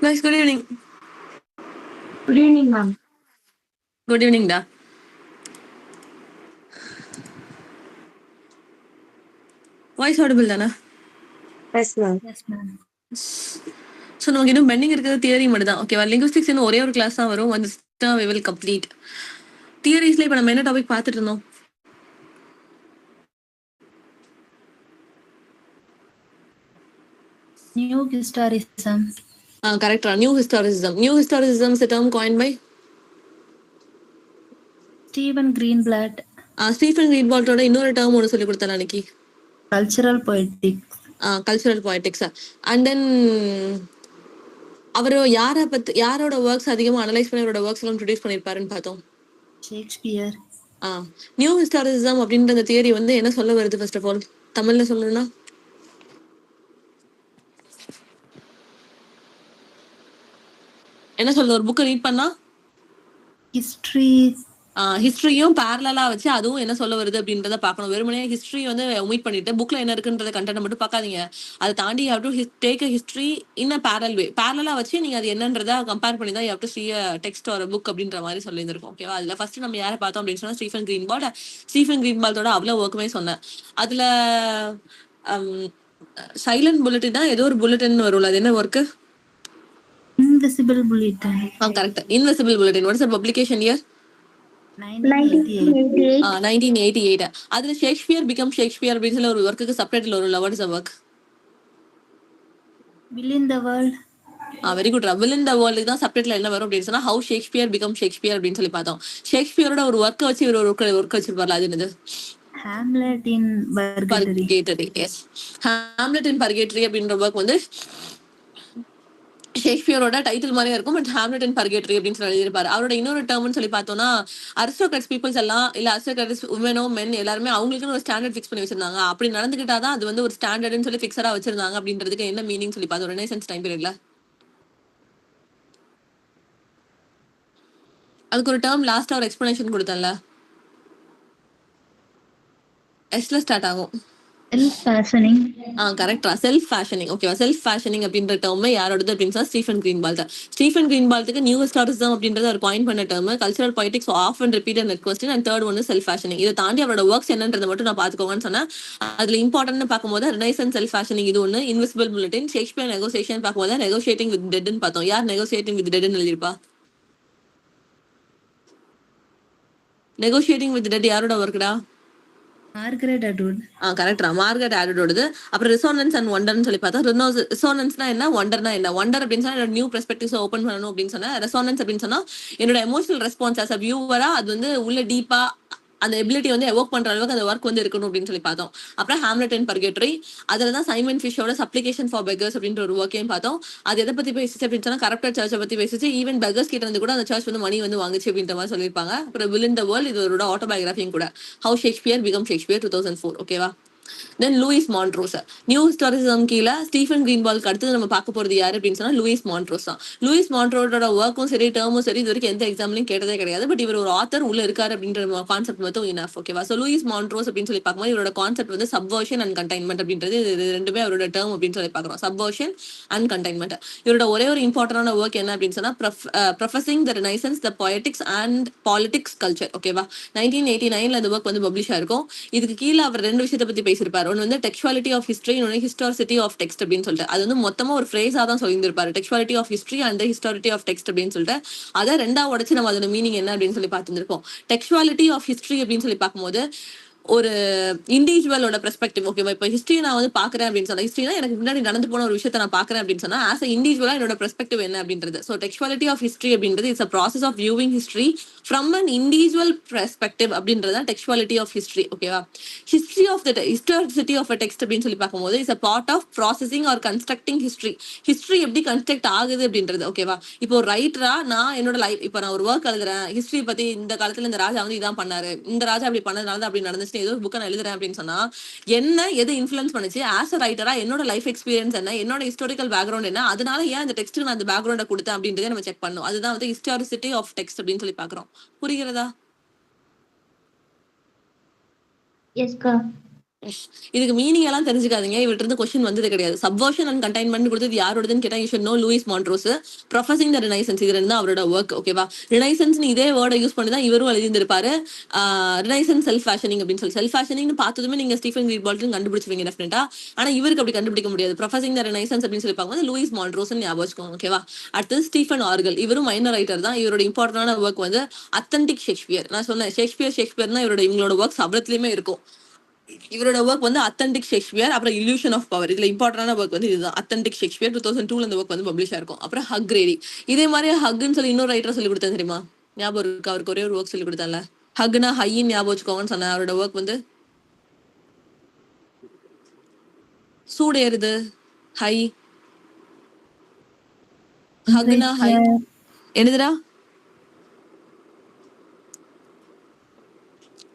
Guys, good evening. Good evening, ma'am. Good evening, da. Voice audible தானா? Yes, ma'am. Yes, ma'am. So நமக்கு இன்னும் bending இருக்கிறது theory மட்டும் தான். ஓகேவா? லிங்குவிஸ்டிக்ஸ் இன்னும் ஒரே ஒரு கிளாஸ் தான் வரும். வந்துச்சுன்னா we will complete. தியரிஸ்ல இப்போ நம்ம என்ன டாபிக் பார்த்துட்டு இருந்தோம்? New historicism. கரெக்டா. New historicism. New historicism is a term coined by Stephen Greenblatt. Stephen கிரீன்வால்ட்டோட இன்னொரு டேர்ம் ஒன்று சொல்லி கொடுத்தேன் அன்னைக்கு. Cultural poetics. Cultural politics. And then அவர் யாரோட ஒர்க்ஸ் அதிகமாக அனலைஸ் பண்ணி அவரோட ஒர்க்ஸ் எல்லாம் ப்ரொடியூஸ் பண்ணியிருப்பாருன்னு பார்த்தோம். Shakespeare. நியூ ஹிஸ்டாரிசிசம் அப்படின்ற அந்த தியரி வந்து என்ன சொல்ல வருது? ஃபர்ஸ்ட் ஆஃப் ஆல் தமிழ்ல சொல்லணும்னா என்ன சொல்றது? ஒரு புக்கை ரீட் பண்ணா ஹிஸ்டரியும் பேரலா வச்சு அதுவும் என்ன சொல்ல வருது அப்படின்றத பார்க்கணும். வெறுமனே ஹிஸ்டரி வந்து ஒமிட் பண்ணிட்டு புக்ல என்ன இருக்குன்றத கண்டென்ட் மட்டும் பார்க்காதீங்க. அதை தாண்டி you have to take a history in a parallel way. பேரலா வச்சு நீங்க அது என்னன்றதை கம்பேர் பண்ணி தான் you have to see a text or a book அப்படின்ற மாதிரி சொல்லியிருந்திருக்கோம். ஓகேவா? அதுல ஃபர்ஸ்ட் நம்ம யாரை பார்த்தோம் அப்படின்னு சொன்னா ஸ்டீஃபன் கிரீன்வால்ட்டோட அவ்வளவு ஒர்க்குமே சொன்னேன். அதுல சைலண்ட் புல்லட்டின் தான் ஏதோ ஒரு புல்லட்டின் வரும்ல, அது என்ன work? Invisible Bulletin. Correct. Invisible bulletin. What's the publication year? 1988. 1988. அதுல ஷேக்ஸ்பியர் பிகம் ஷேக்ஸ்பியர் அப்படின்னு சொல்லி ஒரு ஒர்க்குக்கு சப்டைட்டில் வரும்ல. What is the work? Will in the World. Very good. Will in the வேர்ல்டுக்கு தான் சப்டைட்டில் என்ன வரும் அப்படின்னு சொன்னா ஹவு ஷேக்ஸ்பியர் பிகம் ஷேக்ஸ்பியர் அப்படின்னு சொல்லி பார்த்தோம். ஷேக்ஸ்பியரோட ஒரு ஒர்க்கை வச்சு இவர் ஒரு ஒர்க் வச்சிருப்பார்ல, அது என்னது? Hamlet in Purgatory. Yes, Hamlet in Purgatory அப்படின்ற ஒர்க் வந்து ஷேக்ஸ்பியரோட டைட்டில் மாதிரியே இருக்கும். பட் ஹாம்லெட் இன் பர்கேட்டரி அப்படின்னு சொல்லி எழுதியிருப்பாரு. அவரோட இன்னொரு டேர்ம்னு சொல்லி பார்த்தோம்னா அரிஸ்டோக்ராட்ஸ் பீப்புள்ஸ் எல்லாம் இல்ல அரிஸ்டோக்ராட்ஸ் உமனோ மென் எல்லாருமே அவங்களுக்குன்னு ஒரு ஸ்டாண்டர்ட் ஃபிக்ஸ் பண்ணி வச்சிருந்தாங்க. அப்படி நடந்துக்கிட்டாதான் அது வந்து ஒரு ஸ்டாண்டர்ட்னு சொல்லி ஃபிக்ஸரா வச்சிருந்தாங்க அப்படின்றதுக்கு என்ன மீனிங் சொல்லி பார்த்தோம் ரெனெசன்ஸ் டைம் பீரியட்ல. அதுக்கு ஒரு டேர்ம் லாஸ்டா ஒரு எக்ஸ்பிளனேஷன் கொடுத்தேன்ல, எஸ்ல ஸ்டார்ட் ஆகும். Self-fashioning. கரெக்டா. செல்ஃப் ஃபேஷனிங். ஓகேவா? செல்ஃப் ஃபேஷனிங் அப்படின்ற டேர்ம் யாரோடது அப்படின்னு சொன்னா ஸ்டீஃபன் கிரீன்வால்ட்டுக்கு நியூ ஹிஸ்டாரிசிசம் அப்படின்றத ஒரு காயின் பண்ண term. Cultural politics often repeated net question and third one self fashioning. இதை தாண்டி அவரோட ஒர்க்ஸ் என்னன்றதை மட்டும் நான் பாத்துக்கோங்கன்னு சொன்னா அதுல இம்பார்ட்டன்ட் பார்க்கும்போது ரெனைசன்ஸ் செல்ஃப் ஃபேஷனிங் இது ஒன்று, இன்விசிபிள் புல்லட்டின், ஷேக்ஸ்பியர் நெகோசியேஷன் பார்க்கும்போது நெகோசியேட்டிங் வித் டெட்னு பார்த்தோம். யார் நெகோசியேட்டிங் வித் டெட்னு எழுதிருப்பா? நெகோசியேட்டிங் வித் டெட் யாரோட ஒர்க்குடா? Margaret Atwood. கரெக்டா. மார்கரெட் ஆட்வுடோடது. அப்புறம் ரிசோனன்ஸ் அண்ட் ஒண்டர்னு சொல்லி பார்த்தா ரிசோனன்ஸ்னா என்ன, ஒண்டர்னா என்ன? ஒண்டர் அப்படின்னு சொன்னா என்னோட நியூ பெர்ஸ்பெக்டிவ்ஸ் ஓப்பன் பண்ணணும் அப்படின்னு சொன்னா, ரெசோனன்ஸ் அப்படின்னு சொன்னா என்னோட எமோஷனல் ரெஸ்பான்ஸ் அஸ் அ வியூவரா அது வந்து உள்ள டீப்பா அந்த எபிலிட்டி வந்து எவோக் பண்ற அளவுக்கு அந்த ஒர்க் வந்து இருக்கணும் அப்படின்னு சொல்லி பார்த்தோம். அப்புறம் ஹாம்லெட் இன் பர்கேட்டரி, அதுலதான் சைமன் ஃபிஷோட சப்ளிகேஷன் ஃபார் பெகர்ஸ் அப்படின்ற ஒரு ஒர்க்கையும் பார்த்தோம். அது எதை பத்தி பேசிச்சு அப்படின்னு சொன்னா கரப்டட் சர்ச்சை பத்தி பேசிச்சு. ஈவன் பெகர்ஸ் கிட்ட இருந்து கூட அந்த சர்ச் வந்து மணி வந்து வாங்குச்சு அப்படின்ற மாதிரி சொல்லியிருப்பாங்க. அப்புறம் வில் இன் த வேர்ல்ட் இது ஒரு ஆட்டோபயோகிராஃபியும் கூட, ஹவு ஷேக்ஸ்பியர் பிகம் ஷேக்ஸ்பியர் 2004. ஓகேவா? தென் லூயிஸ் மான்ட்ரோஸ். நியூ ஹிஸ்டாரிசிசம் கீழே ஸ்டீஃபன் கிரீன்வால்க்கு அடுத்து நம்ம பார்க்க போறது யாரு அப்படின்னு சொன்னா லூயிஸ் மான்ட்ரோஸ் தான். லூயிஸ் மான்ட்ரோஸோட ஒர்க்கும் சரி டேர்மும் சரி இது வரைக்கும் எந்த எக்ஸாம்லையும் கேட்டதே கிடையாது. பட் இவர் ஒரு ஆத்தர் உள்ள இருக்காரு அப்படின்ற கான்செப்ட் மட்டும் இனஃப். ஓகேவா? ஸோ லூயிஸ் மான்ட்ரோஸ் அப்படின்னு சொல்லி பார்க்கும்போது இவரோட கான்செப்ட் வந்து சப்வர்ஷன் அண்ட் கண்டைன்மெண்ட் அப்படின்றது இது ரெண்டுமே அவரோட டேர்ம் அப்படின்னு சொல்லி பார்க்குறோம். Subversion and containment. இவரோட ஒரே ஒரு இம்பார்ட்டன்டான ஒர்க் என்ன அப்படின்னு சொன்னா professing the renaissance the poetics and politics culture. ஓகேவா? 1989 அந்த ஒர்க் வந்து பப்ளிஷ் ஆயிருக்கும். இதுக்கு கீழே அவர் ரெண்டு விஷயத்தை பத்தி பேசியிருப்பாரு. ஒன்று வந்து டெக்சுவாலிட்டி ஆஃப் ஹிஸ்டரி, இன்னொன்று ஹிஸ்டாரிசிட்டி ஆஃப் டெக்ஸ்ட் அப்படின்னு சொல்லிட்டு. அது வந்து மொத்தமா ஒரு ஃப்ரேஸா தான் சொல்லியிருப்பாரு, textuality of history and historicity of text அப்படின்னு சொல்லிட்டு. அதை ரெண்டா உடச்சு நம்ம அதோட மீனிங் என்ன அப்படின்னு சொல்லி பார்த்துருக்கோம். டெக்சுவாலிட்டி ஆஃப் ஹிஸ்டரி அப்படின்னு சொல்லி பார்க்கும்போது ஒரு இண்டிவிஜுவலோட பெர்ஸ்பெக்டிவ். ஓகேவா? இப்போ ஹிஸ்டரி நான் வந்து பாக்குறேன் அப்படின்னு சொன்னா, ஹிஸ்டரினா எனக்கு முன்னாடி நடந்து போன ஒரு விஷயத்தை நான் பாக்குறேன் அப்படின்னு சொன்னா ஆஸ் அ இண்டிவிஜுவலா என்னோட பெர்ஸ்பெக்டிவ் என்ன அப்படின்றது. ஸோ டெக்சுவாலிட்டி ஆஃப் ஹிஸ்டரி அப்படின்றது it's a process of viewing history from an individual perspective அப்படின்றது தான் டெக்சுவாலிட்டி ஆஃப் ஹிஸ்டரி. ஓகேவா? History of the historicity of a text அப்படின்னு சொல்லி பார்க்கும்போது it's a part of processing or constructing history. History எப்படி construct ஆகுது அப்படின்றது. ஓகேவா? இப்போ ஒரு ரைட்டரா நான் என்னோட லைஃப் இப்போ நான் ஒரு ஒர்க் எழுதுறேன் ஹிஸ்டரி பத்தி, இந்த காலத்துல இந்த ராஜா வந்து இதான் பண்ணாரு, இந்த ராஜா அப்படி பண்ணதுனால அப்படி நடந்துச்சு, ஏதோ ஒரு புக்கை நான் எழுதுறேன் அப்படின்னு சொன்னா என்ன எது இன்ஃப்ளூயன்ஸ் பண்ணுச்சு, ஆஸ் அ ரைட்டரா என்னோட லைஃப் எக்ஸ்பீரியன்ஸ் என்ன, என்னோட ஹிஸ்டாரிக்கல் பேக்ரவுண்ட் என்ன, அதனால ஏன் இந்த டெக்ஸ்ட்டுக்கு நான் அந்த பேக்ரவுண்டை கொடுத்தேன் அப்படின்றத நம்ம செக் பண்ணணும். அதுதான் வந்து ஹிஸ்டாரிசிட்டி ஆஃப் டெக்ஸ்ட் அப்படின்னு சொல்லி பாக்குறோம். புரிகிறதா? Yes, ka. இதுக்கு மீனிங் எல்லாம் தெரிஞ்சுக்காதீங்க. இவர்ட்ட இருந்து கொஸ்டின் வந்தது கிடையாது. சப்வர்ஷன் அண்ட் கண்டெய்ன்மெண்ட் கொடுத்தது யாரோடதுன்னு கேட்டா you should know Louis Montrose. Professing the Renaissance இது ரெண்டு அவரோட ஒர்க். ஓகேவா? ரினைசன்ஸ் இதே வேர்டை யூஸ் பண்ணி தான் இவரும் எழுதியிருப்பாரு. ரினைசன்ஸ் செல்ஃப் ஃபேஷனிங் அப்படின்னு சொல்லி. செல்ஃப் ஃபேஷனிங் பார்த்ததுமே நீங்க ஸ்டீஃபன் கிரீபால்ட்னு கண்டுபிடிச்சுவீங்க டெஃபினட்டா. ஆனா இவருக்கு அப்படி கண்டுபிடிக்க முடியாது. ப்ரொஃபசிங் த ரினைசன்ஸ் அப்படின்னு சொல்லி பார்க்கும்போது லூயிஸ் மான்ட்ரோஸ் ஞாபகம் வச்சுக்கோங்க. ஓகேவா? அடுத்து ஸ்டீஃபன் ஆர்கல். இவரும் மைனர் ரைட்டர் தான். இவரோட இம்பார்ட்டன்டான ஒர்க் வந்து அத்தன்டிக் ஷேக்ஸ்பியர். நான் சொன்னேன் ஷேக்ஸ்பியர்னா இவங்களோட ஒர்க்ஸ் அவ்வளத்துலயுமே இருக்கும். இவரோட ஒர்க் வந்து அத்தன்டிக் ஷேக்ஸ்பியர், அப்புறம் இல்யூஷன் ஆஃப் பவர். இதுல இம்பார்ட்டன்டான ஒர்க் வந்து இதுதான் அத்தன்டிக் ஷேக்ஸ்பியர். 2002 இந்த ஒர்க் வந்து பப்ளிஷ் ஆயிருக்கும். அப்புறம் ஹக் ரேடி. இதே மாதிரி ஹக்னு சொல்லி இன்னொரு ரைட்டர் சொல்லி கொடுத்தேன் தெரியுமா? ஞாபகம் இருக்கு? அவருக்கு ஒரே ஒரு ஒர்க் சொல்லி கொடுத்தால, ஹக்னா ஹையின் ஞாபகம் வச்சுக்கோங்கன்னு சொன்னேன். அவரோட ஒர்க் வந்து சூடேறுது ஹை. ஹக்னா ஹை என்னதுடா?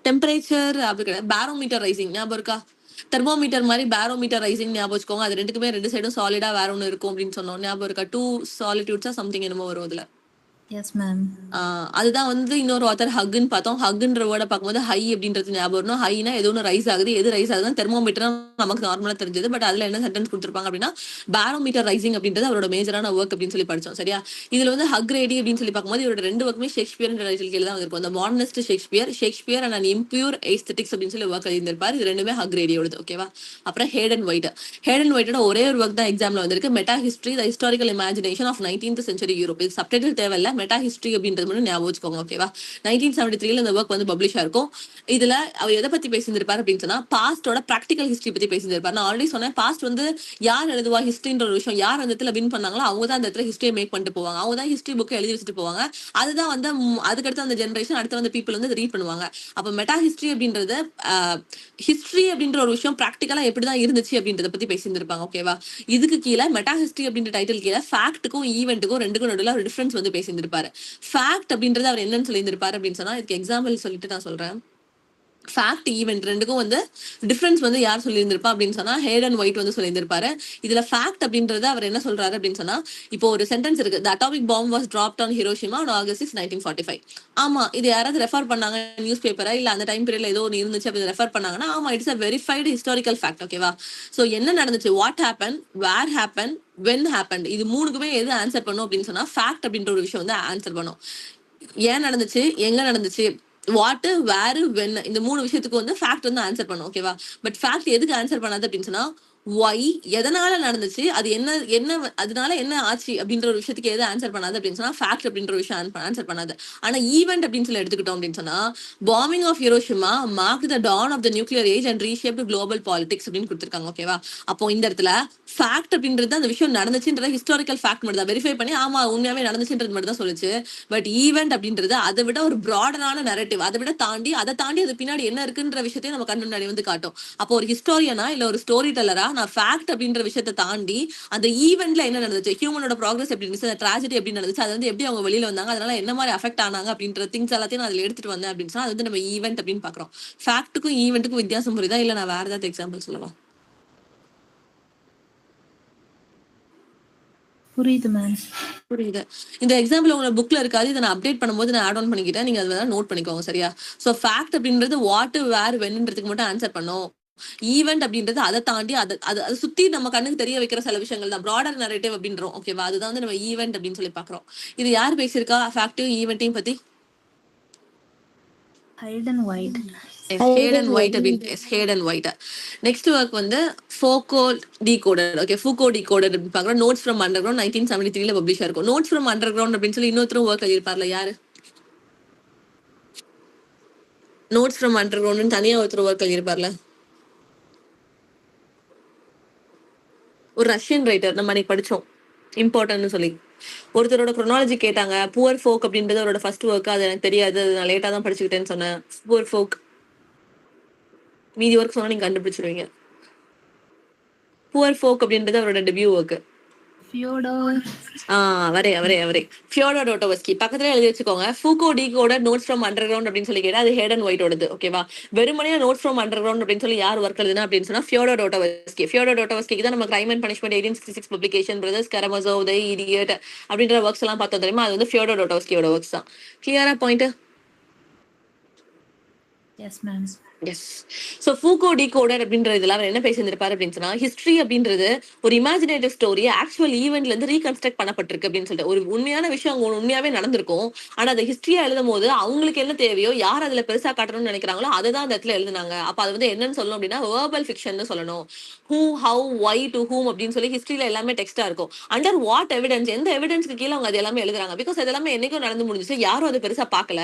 டெம்பரேச்சர் அப்படி கிடையாது. பேரோமீட்டர் ரைசிங் ஞாபகம் இருக்கா? தெர்மோமீட்டர் மாதிரி பேரோமீட்டர் ரைசிங் ஞாபகம் வச்சுக்கோங்க. அது ரெண்டுக்குமே ரெண்டு சைடும் சாலிடா வேற ஒன்று இருக்கும் அப்படின்னு சொன்னோம். ஞாபகம் இருக்கா? 2 சாலிட்யூட்ஸா சம்திங் என்னமோ வரும் அதுல. Yes ma'am. அதுதான் வந்து இன்னொரு ஆத்தர் ஹக்குன்னு பார்த்தோம். ஹக்குன்ற வேர்டை பார்க்கும்போது ஹை அப்படின்றது ஞாபகம் வரணும். ஹைனா எது ஒன்று ரைஸ் ஆகுது, எது ரைஸ் ஆகுதுன்னு தெர்மோமீட்டர் நமக்கு நார்மலா தெரிஞ்சது. பட் அதுல என்ன சென்டென்ஸ் கொடுத்துருப்பாங்க அப்படின்னா பேரோமீட்டர் ரைசிங் அப்படின்றது அவரோட மேஜரான ஒர்க் அப்படின்னு சொல்லி படிச்சோம். சரியா? இதுல வந்து ஹக் ரேடி அப்படின்னு சொல்லி பார்க்கும்போது இவரோட ரெண்டு ஒர்க்குமே ஷேக்ஸ்பியர் டைட்டில் கீழே தான் இருக்கும். அந்த modernist Shakespeare and and impure aesthetics அப்படின்னு சொல்லி ஒர்க் எழுதியிருப்பாரு. இது ரெண்டுமே ஹக் ரேடியோடது. ஓகேவா? அப்புறம் ஹேடன் ஒயிட்டோட ஒரே ஒரு ஒர்க் தான் எக்ஸாம்ல வந்திருக்கு. Meta history the historical imagination of 19th century Europe. இது சப்டைட்டில் தேவையில்ல, மெட்டா ஹிஸ்டரி அப்படின்றது மட்டும் ஞாபகம் வச்சுக்கோங்க. ஓகேவா? 1973 இந்த ஒர்க் வந்து பப்ளிஷ் ஆயிருக்கும். இதுல அவர் எதை பத்தி பேசியிருப்பாரு அப்படின்னு சொன்னா பாஸ்டோட பிராக்டிகல் ஹிஸ்டரி பத்தி பேசியிருப்பாரு. நான் ஆல்ரெடி சொன்னேன், பாஸ்ட் வந்து யார் எழுதுவா ஹிஸ்டரின்ற ஒரு விஷயம், யார் அந்த இடத்துல வின் பண்ணாங்களோ அவங்க தான் அந்த இடத்துல ஹிஸ்டரியை மேக் பண்ணிட்டு போவாங்க. அவங்க தான் ஹிஸ்டரி புக்கை எழுதி வச்சுட்டு போவாங்க. அதுதான் வந்து அதுக்கடுத்து அந்த ஜென்ரேஷன் அடுத்த வந்து பீப்புள் வந்து ரீட் பண்ணுவாங்க. அப்ப மெட்டா ஹிஸ்டரி அப்படின்றது ஹிஸ்டரி அப்படின்ற ஒரு விஷயம் பிராக்டிகலா எப்படிதான் இருந்துச்சு அப்படின்றத பத்தி பேசியிருந்திருப்பாங்க. ஓகேவா? இதுக்கு கீழே மெட்டா ஹிஸ்டரி அப்படின்ற டைட்டில் கீழே ஃபேக்ட்டுக்கும் ஈவெண்ட்டுக்கும் ரெண்டுக்கும் நடுவில் ஒரு டிஃபரன்ஸ் வந்து பேசியிருந்திருப்பாரு. ஃபேக்ட் அப்படின்றது அவர் என்னன்னு சொல்லியிருந்திருப்பாரு அப்படின்னு சொன்னா, இதுக்கு எக்ஸாம்பிள் சொல்லிட்டு நான் சொல்றேன். ஃபேக்ட் ஈவெண்ட் ரெண்டுக்கும் வந்து டிஃபரன்ஸ் வந்து யார் சொல்லியிருந்திருப்பா அப்படின்னு சொன்னா ஹேடன் ஒயிட் வந்து சொல்லியிருந்திருப்பாரு. இதுல ஃபேக்ட் அப்படின்றத அவர் என்ன சொல்றாரு அப்படின்னு சொன்னா, இப்போ ஒரு சென்டென்ஸ் இருக்கு, the atomic bomb was dropped on Hiroshima on August 6, 1945. ஆமா, இது யாராவது ரெஃபர் பண்ணாங்க நியூஸ் பேப்பரா இல்ல அந்த டைம் பீரியட்ல ஏதோ ஒன்று இருந்துச்சு அப்படின்னு ரெஃபர் பண்ணாங்கன்னா ஆமா, it's a verified historical fact. ஓகேவா? சோ என்ன நடந்துச்சு, what happen, where happen, when happen, இது மூணுக்குமே எது ஆன்சர் பண்ணும் அப்படின்னு சொன்னா ஃபேக்ட் அப்படின்ற ஒரு விஷயம் வந்து ஆன்சர் பண்ணும். ஏன் நடந்துச்சு, எங்க நடந்துச்சு, வாட், வேர், வென், இந்த மூணு விஷயத்துக்கு வந்து ஃபேக்ட் வந்து ஆன்சர் பண்ணும். ஓகேவா? பட் ஃபேக்ட் எதுக்கு ஆன்சர் பண்ணாது அப்படின்னு சொன்னா ஒய், எதனால நடந்துச்சு, அது என்ன என்ன அதனால என்ன ஆச்சு அப்படின்ற ஒரு விஷயத்துக்கு எது ஆன்சர் பண்ணாது அப்படின்னு சொன்னா ஃபேக்ட் அப்படின்ற ஒரு விஷயம் ஆன்சர் பண்ணாது. ஆனா ஈவெண்ட் அப்படின்னு சொல்லி எடுத்துக்கிட்டோம் அப்படின்னு சொன்னா bombing of Hiroshima mark the dawn of the nuclear age and reshaped global politics அப்படின்னு கொடுத்துருக்காங்க. ஓகேவா? அப்போ இந்த இடத்துல ஃபேக்ட் அப்படின்றது அந்த விஷயம் நடந்துச்சுன்ற ஹிஸ்டாரிக்கல் ஃபேக்ட் மட்டும் தான் வெரிஃபை பண்ணி ஆமா உண்மையாவே நடந்துச்சுன்றது மட்டும் தான் சொல்லுச்சு. பட் ஈவெண்ட் அப்படின்றது அதை விட ஒரு ப்ராடரான நரேட்டிவ், அதை விட தாண்டி அது பின்னாடி என்ன இருக்குன்ற விஷயத்தையும் நம்ம கண்ணு முன்னாடி வந்து காட்டும். அப்போ ஒரு ஹிஸ்டோரியனா இல்ல ஒரு ஸ்டோரி டெல்லரா நான் ஃபேக்ட் அப்படின்ற விஷயத்தை தாண்டி அந்த ஈவெண்ட்ல என்ன நடந்துச்சு, ஹியூமனோட ப்ராக்ரஸ் எப்படி இருந்துச்சு, அந்த ட்ராஜடி எப்படி நடந்துச்சு, அது வந்து எப்படி அவங்க வெளியில வந்தாங்க, அதனால என்ன மாதிரி அஃபெக்ட் ஆனாங்க அப்படின்ற திங்ஸ் எல்லாத்தையும் நான் அதுல எடுத்துட்டு வந்தேன் அப்படின்னு சொன்னா அது வந்து நம்ம ஈவெண்ட் அப்படின்னு பாக்குறோம். ஃபேக்ட்டுக்கும் ஈவெண்ட்டுக்கும் வித்தியாசம் புரியுதா இல்ல நான் வேற ஏதாவது எக்ஸாம்பிள் சொல்லவா? புரியுது மேம். புரியுது. இந்த எக்ஸாம்பிள் உங்களோட புக்ல இருக்காது, இதை நான் அப்டேட் பண்ணும்போது நான் ஆட் ஆன் பண்ணிக்கிட்டேன், நீங்க அதை நோட் பண்ணிக்கோங்க. சரியா? சோ ஃபேக்ட் அப்படின்றது வாட், வேர், வென்ன்றதுக்கு மட்டும் ஆன்சர் பண்ணும். ஈவெண்ட் அப்படின்றது அதை தாண்டி அதை சுத்தி நம்ம கண்ணுக்கு தெரிய வைக்கிற சில விஷயங்கள் தான் ப்ராடர் நரேட்டிவ் அப்படின்றோம். ஓகேவா? அதுதான் வந்து நம்ம ஈவெண்ட் அப்படின்னு சொல்லி பாக்குறோம். இது யார் பேசியிருக்கா ஃபேக்டையும் ஈவெண்ட்டையும் பத்தி? Haden white. Haden white. Next work வந்து ஃபோக்கோ டிகோடட். ஓகே, ஃபூகோ டிகோடட் அப்படின்னு பாக்குறோம். நோட்ஸ் ஃப்ரம் அண்டர்கிரவுண்ட் 1973 பப்ளிஷ் ஆயிருக்கும். நோட்ஸ் ஃப்ரம் அண்டர்கிரவுண்ட் அப்படின்னு சொல்லி இன்னொருத்தரும் ஒர்க் எழுதியிருப்பார்ல, யாரு? நோட்ஸ் ஃப்ரம் அண்டர்கிரவுண்ட் தனியா ஒருத்தர் ஒர்க் எழுதியிருப்பார்ல, ஒரு ரஷ்யன் ரைட்டர், நம்ம அன்னைக்கு படிச்சோம் இம்பார்ட்டன்ட்னு சொல்லி. ஒருத்தரோட குரோனாலஜி கேட்டாங்க. புவர் ஃபோக் அப்படின்றது அவரோட ஃபர்ஸ்ட் ஒர்க். அது எனக்கு தெரியாது, நான் லேட்டா தான் படிச்சுக்கிட்டேன்னு சொன்னேன். புவர் ஃபோக் மீதி ஒர்க் சொன்னா நீங்க கண்டுபிடிச்சிருவீங்க. புவர் ஃபோக் அப்படின்றது அவரோட டெபியூ ஒர்க். அவரே ஃபியோடர் டோஸ்டோவஸ்கி. பக்கத்துல எழுதி வச்சுக்கோங்க. ஃபூகோ டிகோடட் நோட்ஸ் ஃப்ரம் அண்டர்கிரவுண்ட் அப்படின்னு சொல்லி கேட்டா அது ஹேடன் ஒயிட்டோடது. ஓகேவா? வெறுமனே நோட்ஸ் ஃப்ரம் அண்டர்கிரவுண்ட் அப்படின்னு சொல்லி யார் ஒர்க் எழுதுனா அப்படின்னு சொன்னா ஃபியோடர் டோஸ்டோவஸ்கி தான் நம்ம crime and punishment 1866 publication, brothers Karamazov, the idiot அப்படின்ற ஒர்க்ஸ் எல்லாம் பார்த்தோம் தெரியுமா, அது வந்து ஃபியோடர் டோஸ்டோவஸ்கியோட ஒர்க்ஸ் தான். கிளியரா point? Yes ma'am. Yes. So Foucault decoder அப்படின்ற இதெல்லாம் அவர் என்ன பேசியிருந்திருப்பாரு அப்படின்னு சொன்னா, ஹிஸ்ட்ரி அப்படின்றது ஒரு இமேஜினேட்டிவ் ஸ்டோரி ஆக்சுவல் ஈவெண்ட்ல இருந்து ரீகன்ஸ்ட்ரக்ட் பண்ணப்பட்டிருக்கு அப்படின்னு சொல்லிட்டு ஒரு உண்மையான விஷயம் அவங்க உண்மையாவே நடந்திருக்கும். ஆனா அதை ஹிஸ்டரியா எழுதும் போது அவங்களுக்கு என்ன தேவையோ யார் அதுல பெருசா காட்டணும்னு நினைக்கிறாங்களோ அதை தான் அந்த இடத்துல எழுதுனாங்க. அப்ப அது வந்து என்னன்னு சொல்லணும் அப்படின்னா வேர்பல் ஃபிக்ஷன் சொல்லணும். Who, how, why, to whom அப்படின்னு சொல்லி ஹிஸ்டரியில எல்லாமே டெக்ஸ்டா இருக்கும். அண்டர் வாட் எவிடன்ஸ், எந்த எவிடன்ஸ்க்கு கீழே அவங்க அது எல்லாமே எழுதுறாங்க. பிகாஸ் அது எல்லாமே என்னைக்கும் நடந்து முடிஞ்சிச்சு, யாரும் அதை பெருசா பார்க்கல.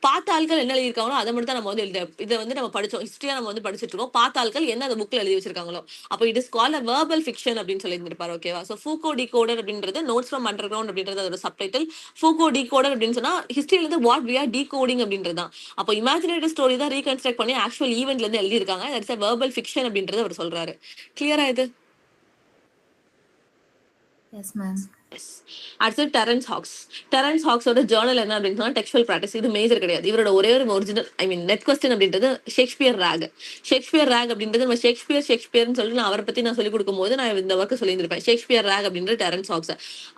பார்த்த ஆட்கள் என்ன எழுதியிருக்காங்களோ அதை மட்டும் தான் நம்ம வந்து இதை வந்து நம்ம படிச்சோம், ஹிஸ்டரியா நம்ம வந்து படிச்சுட்டு இருக்கோம். பார்த்த ஆட்கள் என்ன அந்த புக்ல எழுதி வச்சிருக்காங்களோ. அப்போ it is called a verbal fiction அப்படின்னு சொல்லி இருந்திருப்பாரு. ஓகேவா? ஸோ ஃபூகோ டிகோடர் அப்படின்றது நோட்ஸ் ஃப்ரம் அண்டர் கிரவுண்ட் அப்படின்றது அதோட சப்டைட்டில். ஃபூகோ டிகோடர் அப்படின்னு சொன்னா ஹிஸ்டரியில இருந்து வாட் வி ஆர் டிகோடிங் அப்படின்றது தான். அப்போ இமேஜினேட்டிவ் ஸ்டோரி தான் ரீகன்ஸ்ட்ரக்ட் பண்ணி ஆக்சுவல் ஈவெண்ட்ல இருந்து எழுதியிருக்காங்க. தட்ஸ் அ வெர்பல் ஃபிக்ஷன் அப்படின்றது அவர் சொல்றாரு. கிளியரா இது? Yes, ma'am. அடுத்து டெரன்ஸ் ஹாக்ஸ். டெரன்ஸ் ஹாக்ஸோட ஜேர்னல் என்ன அப்படின்னு சொன்னா டெக்ஸ்டுவல் ப்ராக்டிஸ். இது மேஜர் கிடையாது. இவரோட ஒரே ஒரு ஒரிஜினல் நெட் கொஸ்டின் அப்படின்றது ஷேக்ஸ்பியர் ராக். ஷேக்ஸ்பியர் ராக் அப்படின்றது நம்ம ஷேக்ஸ்பியர்னு சொல்லிட்டு நான் அவரை பத்தி நான் சொல்லிக் கொடுக்கும்போது நான் இந்த ஒர்க்கு சொல்லியிருந்திருப்பேன். ஷேக்ஸ்பியர் ராக் அப்படின்றது டெரன்ஸ் ஹாக்ஸ்.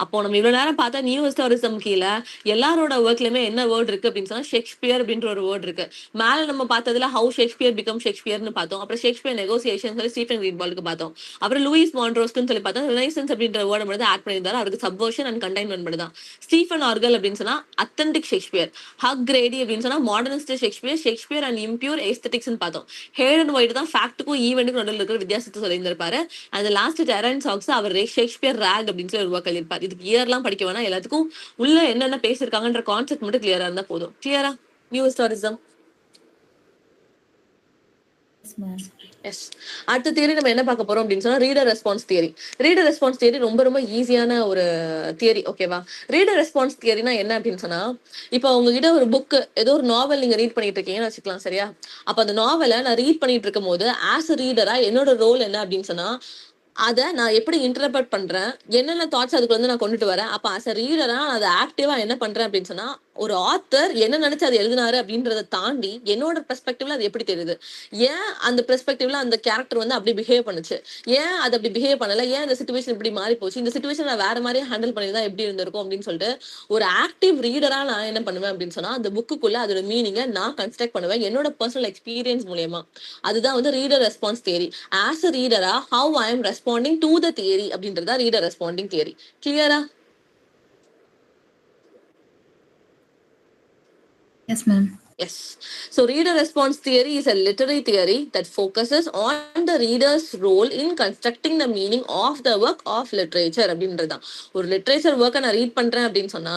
அப்போ நம்ம இவ்வளவு நேரம் பார்த்தா நியூ ஹிஸ்டாரிசம் கீழே எல்லாரோட ஒர்க்லயுமே என்ன வேர்ட் இருக்கு அப்படின்னு சொன்னா ஷேக்ஸ்பியர் அப்படின்ற ஒரு வேர்ட் இருக்கு. மேல நம்ம பார்த்ததுல ஹவு ஷேக்ஸ்பியர் பிகம் ஷேக்ஸ்பியர்னு பார்த்தோம். அப்புறம் ஷேக்ஸ்பியர் நெகோசியேஷன் சொல்லி ஸ்டீஃபன் கிரீன்பால்க்கு பார்த்தோம். அப்புறம் லூயிஸ் மான்ட்ரோஸ்க்குன்னு சொல்லி பார்த்தோம். ரினைசன்ஸ் அப்படின்ற வேர்ட் மட்டும் ஆட் பண்ணியிருந்தாரு. அவருக்கு சப்வர்ஷன் அண்ட் கண்டைன்மென்ட் மட்டும் தான். ஸ்டீஃபன் ஆர்கல் அப்படின்னு சொன்னா அத்தன்டிக் ஷேக்ஸ்பியர். ஹக் கிரேடி அப்படின்னு சொன்னா modernist Shakespeare. Shakespeare and impure aesthetics பார்த்தோம். ஹேடன் ஒயிட் தான் ஃபேக்ட்டுக்கும் ஈவெண்ட்டுக்கும் நடுவில் இருக்கிற வித்தியாசத்தை சொல்லியிருந்திருப்பாரு. அந்த லாஸ்ட் டெரன்ஸ் ஹாக்ஸ் அவர் ஷேக்ஸ்பியர் ராக் அப்படின்னு சொல்லி ஒரு ஒர்க் எழுதியிருப்பார். இதுக்கு இயர்லாம் படிக்க வேணா, எல்லாத்துக்கும் உள்ள என்னென்ன பேசியிருக்காங்கன்ற கான்செப்ட் மட்டும் கிளியரா இருந்தா போதும். கிளியரா? நியூ ஹிஸ்டாரிசம். Yes, ma'am. எஸ். அடுத்த தியரி நம்ம என்ன பார்க்க போறோம் அப்படின்னு சொன்னா reader response theory. Reader response theory ரொம்ப ரொம்ப ஈஸியான ஒரு தியரி. ஓகேவா? ரீடர் ரெஸ்பான்ஸ் தியரினா என்ன அப்படின்னு சொன்னா, இப்போ உங்ககிட்ட ஒரு புக் ஏதோ ஒரு நாவல் நீங்க ரீட் பண்ணிட்டு இருக்கீங்கன்னு வச்சுக்கலாம், சரியா? அப்ப அந்த நாவலை நான் ரீட் பண்ணிட்டு இருக்கும் போது ஆஸ் அ ரீடரா என்னோட ரோல் என்ன அப்படின்னு சொன்னா, அதை நான் எப்படி இன்டர்பிரட் பண்றேன், என்னென்ன தாட்ஸ் அதுக்கு வந்து நான் கொண்டுட்டு வரேன். அப்ப ஆஸ் அ ரீடரா அதை ஆக்டிவா என்ன பண்றேன் அப்படின்னு சொன்னா, ஒரு ஆத்தர் என்ன நினைச்சு அது எழுதினாரு அப்படின்றத தாண்டி என்னோட பெர்ஸ்பெக்டிவ்ல அது எப்படி தெரியுது, ஏன் அந்த பெர்ஸ்பெக்டிவ்ல அந்த கேரக்டர் வந்து அப்படி பிஹேவ் பண்ணுச்சு, ஏன் அது அப்படி பிஹேவ் பண்ணல, ஏன் இந்த சிச்சுவேஷன் இப்படி மாறி போச்சு, இந்த சிச்சுவேஷன் நான் வேற மாதிரி ஹேண்டில் பண்ணிருந்தா எப்படி இருந்திருக்கும் அப்படின்னு சொல்லிட்டு ஒரு ஆக்டிவ் ரீடரா நான் என்ன பண்ணுவேன் அப்படின்னு சொன்னா, அந்த புக்குக்குள்ள அதோட மீனிங்கை நான் கன்ஸ்ட்ரக்ட் பண்ணுவேன் என்னோட பர்சனல் எக்ஸ்பீரியன்ஸ் மூலியமா. அதுதான் வந்து reader response theory. As a ரீடரா how I am responding to the theory அப்படின்றதா ரீடர் ரெஸ்பாண்டிங் தியரி. கிளியரா? Yes, ma'am. Yes. So reader response theory is a literary theory that focuses on the reader's role in constructing the meaning of the work of literature அப்படின்றதான். ஒரு literature ஒர்க்கை நான் read பண்றேன் அப்படின்னு சொன்னா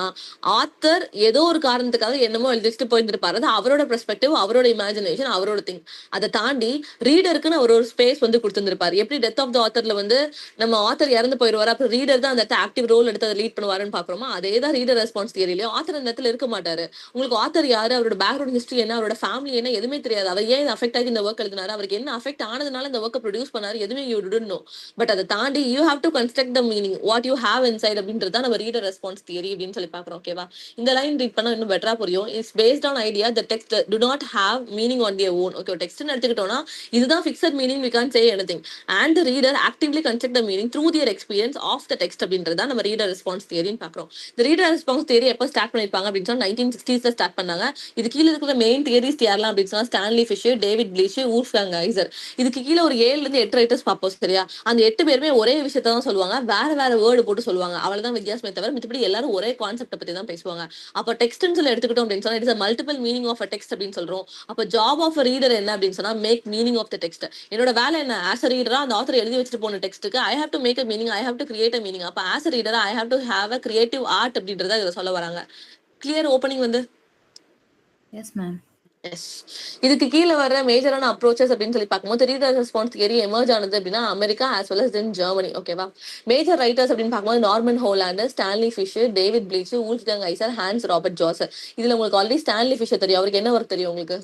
author ஏதோ ஒரு காரணத்துக்காக என்னமோ எழுதிட்டு போயிருந்திருப்பாரு. அது அவரோட பெர்ஸ்பெக்டிவ், அவரோட இமேஜினேஷன், அவரோட திங். அதை தாண்டி ரீடருக்குன்னு அவர் ஒரு ஸ்பேஸ் வந்து கொடுத்துருப்பாரு. எப்படி டெத் ஆஃப் த ஆத்தர்ல வந்து நம்ம ஆத்தர் இறந்து போயிடுவாரு, அப்புறம் ரீடர் தான் அந்த ஆக்டிவ் ரோல் எடுத்து அதை லீட் பண்ணுவாருன்னு பாக்குறோமா, அதே தான் ரீடர் ரெஸ்பான்ஸ் தியரியில. ஆத்தர் அந்த இடத்துல இருக்க மாட்டாரு. உங்களுக்கு ஆத்தர் யாரு, அவரோட பேக்ரவுண்ட் ஹிஸ்டரி என்ன, அவரோட ஃபேமிலி என்ன, எதுவுமே தெரியாது. அவர் ஏன் அஃபெக்ட் ஆகி இந்த ஒர்க் எழுதினாரு, அவருக்கு என்ன அஃபெக்ட் ஆனதுனால இந்த ஒர்க்கை ப்ரொடியூஸ் பண்ணாரு, எதுவுமே யூ டிடன்ட் நோ. பட் அதை தாண்டி you have to construct the meaning what you have inside அப்படின்றத நம்ம ரீடர் ரெஸ்பான்ஸ் தியரி அப்படின்னு சொல்லி பாக்குறோம். ஓகேவா? இந்த லைன் ரீட் பண்ணா இன்னும் பெட்டரா புரியும். It's based on idea the text to not have meaning on their own. Okay, டெக்ஸ்ட்னு எடுத்துக்கிட்டோம்னா இதுதான் fixed meaning, we can't say anything. And the reader actively construct the meaning through their experience of the text அப்படின்றத நம்ம reader response தியரின்னு பாக்குறோம். இந்த reader response theory எப்போ start பண்ணிருப்பாங்க அப்படின்னு சொன்னா 1960s ஸ்டார்ட் பண்ணாங்க. இது கீழே இருக்கிற மெயின் தியரிஸ் யாரெல்லாம் அப்படின்னு சொன்னா Stanley Fish, David Bleich, Wolfgang ஐசர். இதுக்கு கீழே ஒரு 7 இருந்து 8 ரைட்டர்ஸ் பார்ப்போம், சரியா? அந்த 8 பேருமே ஒரே விஷயத்த தான் சொல்லுவாங்க, வேற வேற வேர்டு போட்டு சொல்லுவாங்க. அவ்வளவுதான் வித்தியாசமே தவிர மித்தபடி எல்லாரும் ஒரே கான்செப்ட் பத்தி தான் பேசுவாங்க. அப்ப டெக்ஸ்ட்னு சொல்லி எடுத்துக்கிட்டோம் அப்படின்னு சொன்னா it's a multiple meaning of a text அப்படின்னு சொல்றோம். அப்ப ஜாப் ஆஃப் ரீடர் என்ன அப்படின்னு சொன்னா make meaning of the text. என்னோட வேலை என்ன, ஆஸ் அ ரீடரா அந்த ஆத்தர் எழுதி வச்சுட்டு போன டெக்ஸ்ட்டுக்கு I have to make a meaning, I have to create a meaning. அப்ப ஆஸ் அ ரீடரா I have to have a creative art அப்படின்றத இதை சொல்ல வராங்க. கிளியர் ஓப்பனிங் வந்து? Yes, ma'am. எஸ். இதுக்கு கீழே வர மேஜரான அப்ரோச்சஸ் அப்படின்னு சொல்லி பார்க்கும்போது ரீடர் ரெஸ்பான்ஸ் தியரி எமர்ஜ் ஆனது அப்படின்னா America as well as in Germany. ஓகேவா? மேஜர் ரைட்டர்ஸ் அப்படின்னு பார்க்கும்போது Norman Hollander, Stanley Fish, David Bleich, Wolfgang Iser, Hans Robert Jauss. இதுல உங்களுக்கு ஆல்ரெடி ஸ்டான்லி ஃபிஷ் தெரியும். அவருக்கு என்ன ஒர்க் தெரியும் உங்களுக்கு?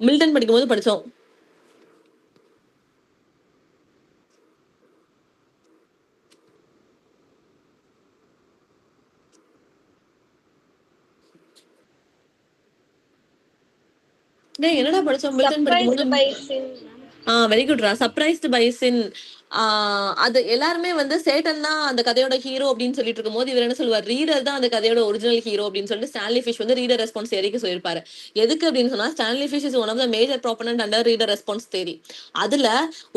மில்டன் படிக்கும்போது படிச்சோம். என்னடா படிச்சோம் மில்டன் படிக்கும்போது? Surprised by sin. Very good ரா. Surprised by sin. அது எல்லாருமே வந்து சேட்டன் தான் அந்த கதையோட ஹீரோ அப்படின்னு சொல்லிட்டு இருக்கும்போது இவர் என்ன சொல்லுவார், ரீடர் தான் அந்த கதையோட ஒரிஜினல் ஹீரோ அப்படின்னு சொல்லிட்டு ஸ்டான்லி ஃபிஷ் வந்து ரீடர் ரெஸ்பான்ஸ் தியரிக்கு சொல்லியிருப்பாரு. எதுக்கு அப்படின்னு சொன்னா Stanley Fish is one of the major proponent under reader response theory. அதுல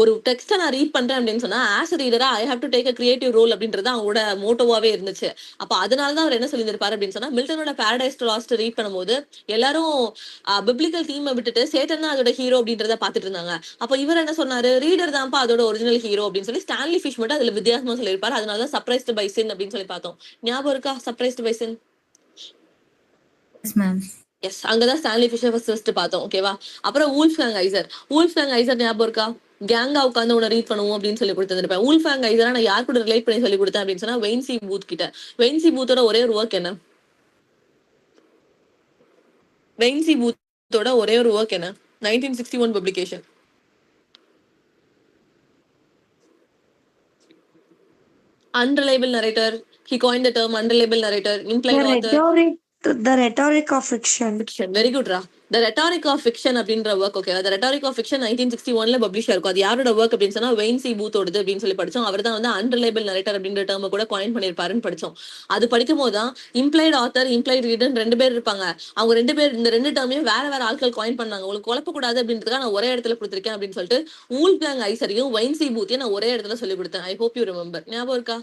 ஒரு டெக்ஸ்ட்டை நான் ரீட் பண்றேன் அப்படின்னு சொன்னா ஆஸ் ரீடரா I have to take a creative role அப்படின்றது அவங்களோட மோட்டோவாவே இருந்துச்சு. அப்ப அதனாலதான் அவர் என்ன சொல்லியிருப்பாரு அப்படின்னு சொன்னா மில்டனோட பாரடைஸ் லாஸ்ட் ரீட் பண்ணும்போது எல்லாரும் பிப்ளிக்கல் தீமை விட்டுட்டு சேட்டன் தான் அதோட ஹீரோ அப்படின்றத பாத்துட்டு இருந்தாங்க. அப்ப இவர் என்ன சொன்னாரு, ரீடர் தான்ப்பா அதோட ஒரிஜினல் ஹீரோ அப்படின்னு சொல்லி ஸ்டான்லி ஃபிஷ் மட்டும் அதுல வித்தியாசமா சொல்லியிருப்பாரு. அதனாலதான் சர்ப்ரைஸ்டு பை சின் அப்படின்னு சொல்லி பார்த்தோம். ஞாபகம் இருக்கா surprised by sin? Yes, ma'am. Yes, அங்கதான் ஸ்டான்லி ஃபிஷர் ஃபர்ஸ்ட் பார்த்தோம். ஓகேவா? அப்புறம் வூல்ஃபேங் ஐசர். வூல்ஃபேங் ஐசர் ஞாபகம் இருக்கா? கேங்கா உட்காந்து உன்னை ரீட் பண்ணுவோம் அப்படின்னு சொல்லி கொடுத்துருப்பேன். வூல்ஃபேங் ஐசரா நான் யார் கூட ரிலேட் பண்ணி சொல்லி கொடுத்தேன் அப்படின்னு சொன்னா வெயின்சி பூத் கிட்ட. வெயின்சி பூத்தோட ஒரே ஒரு ஒர்க் என்ன? வெயின்சி பூத்தோட ஒரே ஒரு ஒர்க் என்ன? 1961 publication. Unreliable narrator. He coined the term unreliable narrator. Implied author. The rhetoric of fiction. Fiction. Very good, Ra. The rhetoric of fiction அப்படின்ற work. Okay, the rhetoric of fiction 1961ல publish ஆயிருக்கும். அது யாரோட work அப்படின்னு சொன்னா வெயின்சி பூத்தோடது அப்படின்னு சொல்லி படிச்சோம். அவர் தான் வந்து அன்ரிலைபிள் நரேட்டர் அப்படின்ற டேர்மை கூட காயின் பண்ணிருப்பாருன்னு படிச்சோம். அது படிக்கும் போதுதான் இம்ப்ளைட் ஆத்தர் இம்ப்ளைட் ரீடர் 2 பேர் இருப்பாங்க. அவங்க 2 பேர் இந்த 2 டேர்மையும் வேற வேற ஆட்கள் காயின் பண்ணாங்க. உங்களுக்கு குழப்பக்கூடாது அப்படின்றதுக்காக நான் ஒரே இடத்துல கொடுத்திருக்கேன் அப்படின்னு சொல்லிட்டு வூல்ஃபேங் ஐசரையும் வெயின்சி பூத்தையும் நான் ஒரே இடத்துல சொல்லி கொடுத்தேன். I hope you remember. ஞாபகம் இருக்கா?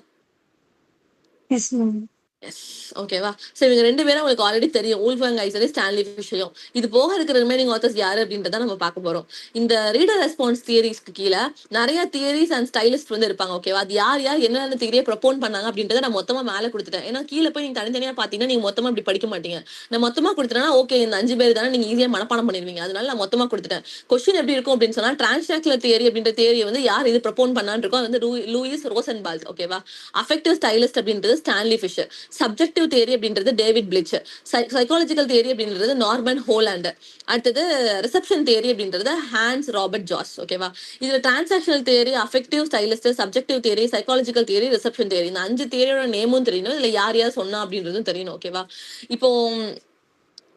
Yes, ma'am. எஸ், ஓகேவா? சோ இவங்க 2 பேரும் உங்களுக்கு ஆல்ரெடி தெரியும், வூல்ஃபேங் ஐசர், ஸ்டான்லி ஃபிஷையும். இது போக இருக்கிற ரிமைனிங் ஆத்தர்ஸ் யாரு அப்படின்றத நம்ம பார்க்க போறோம். இந்த ரீடர் ரெஸ்பான்ஸ் தியரிஸ்க்கு கீழே நிறைய தியரிஸ் அண்ட் ஸ்டைலிஸ்ட் வந்து இருப்பாங்க. ஓகேவா? அது யார் யார் என்னென்ன தியரியை ப்ரொபோன் பண்ணாங்க அப்படின்றத நான் மொத்தமா மேல கொடுத்துட்டேன். ஏன்னா கீழே போய் நீங்க தனித்தனியா பாத்தீங்கன்னா நீங்க மொத்தமா இப்படி படிக்க மாட்டீங்க. நான் மொத்தமா கொடுத்துட்டேன்னா ஓகே இந்த 5 பேர் தானே நீங்க ஈஸியா மனப்பாடம் பண்ணிருவீங்க. அதனால நான் மொத்தமா கொடுத்துட்டேன். கொஸ்டின் எப்படி இருக்கும் அப்படின்னு சொன்னா டிரான்சாக்ஷனல் தியரி அப்படின்ற தியரியை வந்து யார் இது ப்ரொபோன் பண்ணான்னு இருக்கோ அது வந்து லூயிஸ் ரோசன்பால்ட். ஓகேவா? அஃபெக்டிவ் ஸ்டைலிஸ்ட் அப்படின்றது ஸ்டான்லி ஃபிஷர். சப்ஜெக்டிவ் தியரி அப்படின்றது டேவிட் பிளிச். சைக்காலஜிக்கல் தியரி அப்படின்றது நார்மன் ஹோலாண்டர். அடுத்தது ரிசப்ஷன் தியரி அப்படின்றது ஹான்ஸ் ராபர்ட் ஜாஸ். ஓகேவா? இதுல transactional theory, affective stylist, subjective theory, psychological theory, reception theory, இந்த 5 தியரியோட நேமும் தெரியணும். இதுல யார் யார் சொன்னா அப்படின்றதும் தெரியணும். ஓகேவா? இப்போ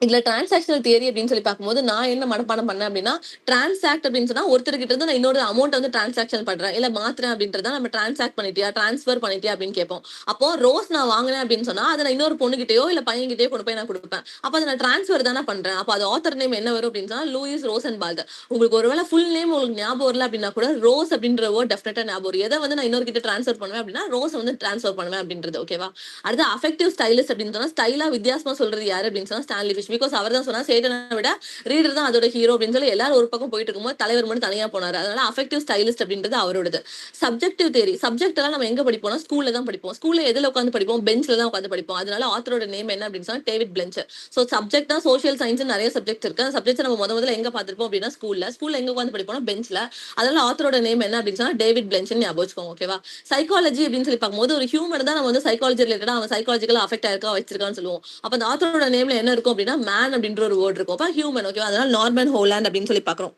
இதுல டிரான்சாக்ஷனல் தியரி அப்படின்னு சொல்லி பார்க்கும்போது நான் என்ன மனப்பாடம் பண்ணேன் அப்படின்னா, டிரான்சாக்ட் அப்படின்னு சொன்னா ஒருத்தர்கிட்ட இருந்து நான் இன்னொரு அமௌண்ட் வந்து டிரான்சாக்ஷன் பண்றேன் இல்ல மாத்துறேன் அப்படின்றத நம்ம டிரான்சாக்ட் பண்ணிட்டியா டிரான்ஸ்ஃபர் பண்ணிட்டியா அப்படின்னு கேட்போம். அப்போ ரோஸ் நான் வாங்கினேன் அப்படின்னு சொன்னா அதை நான் இன்னொரு பொண்ணுகிட்டயோ இல்ல பையன்கிட்டயோ கொண்டு போய் நான் கொடுப்பேன். அப்ப அதை நான் டிரான்ஸ்ஃபர் தானே பண்றேன். அப்போ அது ஆத்தர் நேம் என்ன வரும் அப்படின்னு சொன்னா லூயிஸ் ரோசன்பால்ட். உங்களுக்கு ஒருவேளை ஃபுல் நேம் உங்களுக்கு ஞாபகம் வரல அப்படின்னா கூட ரோஸ் அப்படின்ற வேர்ட் டெஃபினட்டா ஞாபகம் வரும். எதை வந்து நான் இன்னொரு கிட்ட டிரான்ஸ்ஃபர் பண்ணுவேன் அப்படின்னா ரோஸ் வந்து டிரான்ஸ்ஃபர் பண்ணுவேன் அப்படின்றது. ஓகேவா? அடுத்து அஃபெக்டிவ் ஸ்டைலிஸ்ட் அப்படின்னு சொன்னா ஸ்டைலா வித்தியாசமா சொல்றது யாரு அப்படின்னு சொன்னா ஸ்டான்லி ஃபிஷ். பிகாஸ் அவர் தான் சொன்னா சேட்டனை விட ரீடர் தான் அதோட ஹீரோ அப்படின்னு சொல்லி எல்லாரும் ஒரு பக்கம் போயிட்டு இருக்கும்போது தலைவர் மட்டும் தனியா போனாரு. அதனால அஃபெக்டிவ் ஸ்டைலிஸ்ட் அப்படின்றது அவரோடது. Subjective theory. சப்ஜெக்ட் எல்லாம் நம்ம எங்க படிப்போம்னா ஸ்கூல்ல தான் படிப்போம். ஸ்கூல்ல எதுல உட்காந்து படிப்போம்? பெஞ்ச்ல தான் உட்காந்து படிப்போம். அதனால ஆத்தரோட நேம் என்ன அப்படின்னு சொன்னா டேவிட் பிளென்ச். சோ சப்ஜெக்ட் தான் சோஷியல் சயின்ஸ் நிறைய சப்ஜெக்ட் இருக்கு. அந்த சப்ஜெக்ட் நம்ம முதல்ல எங்க பார்த்திருப்போம் அப்படின்னா ஸ்கூல்ல எங்க உட்காந்து படிப்போம்னா பெஞ்ச்ல. அதனால ஆத்தரோட நேம் என்ன அப்படின்னு சொன்னா டேவிட் பிளென்ச் ஞாபகம் வச்சுக்கோங்க. ஓகேவா? சைக்காலஜி அப்படின்னு சொல்லி பார்க்கும்போது ஒரு ஹியூமன் தான் நம்ம வந்து சைக்காலஜி ரிலேட்டடா அவன் சைக்காலஜிக்கலா அஃபெக்ட் ஆயிருக்கா வச்சிருக்கான்னு சொல்லுவோம். அப்ப அந்த ஆத்தரோட நேம்ல என்ன இருக்கும் அப்படின்னா மேன் அப்படின்ற ஒரு வேர்ட் இருக்கும். அப்ப ஹியூமன். ஓகேவா? அதனால நார்மன் ஹோலாண்ட் அப்படின்னு சொல்லி பாக்குறோம்.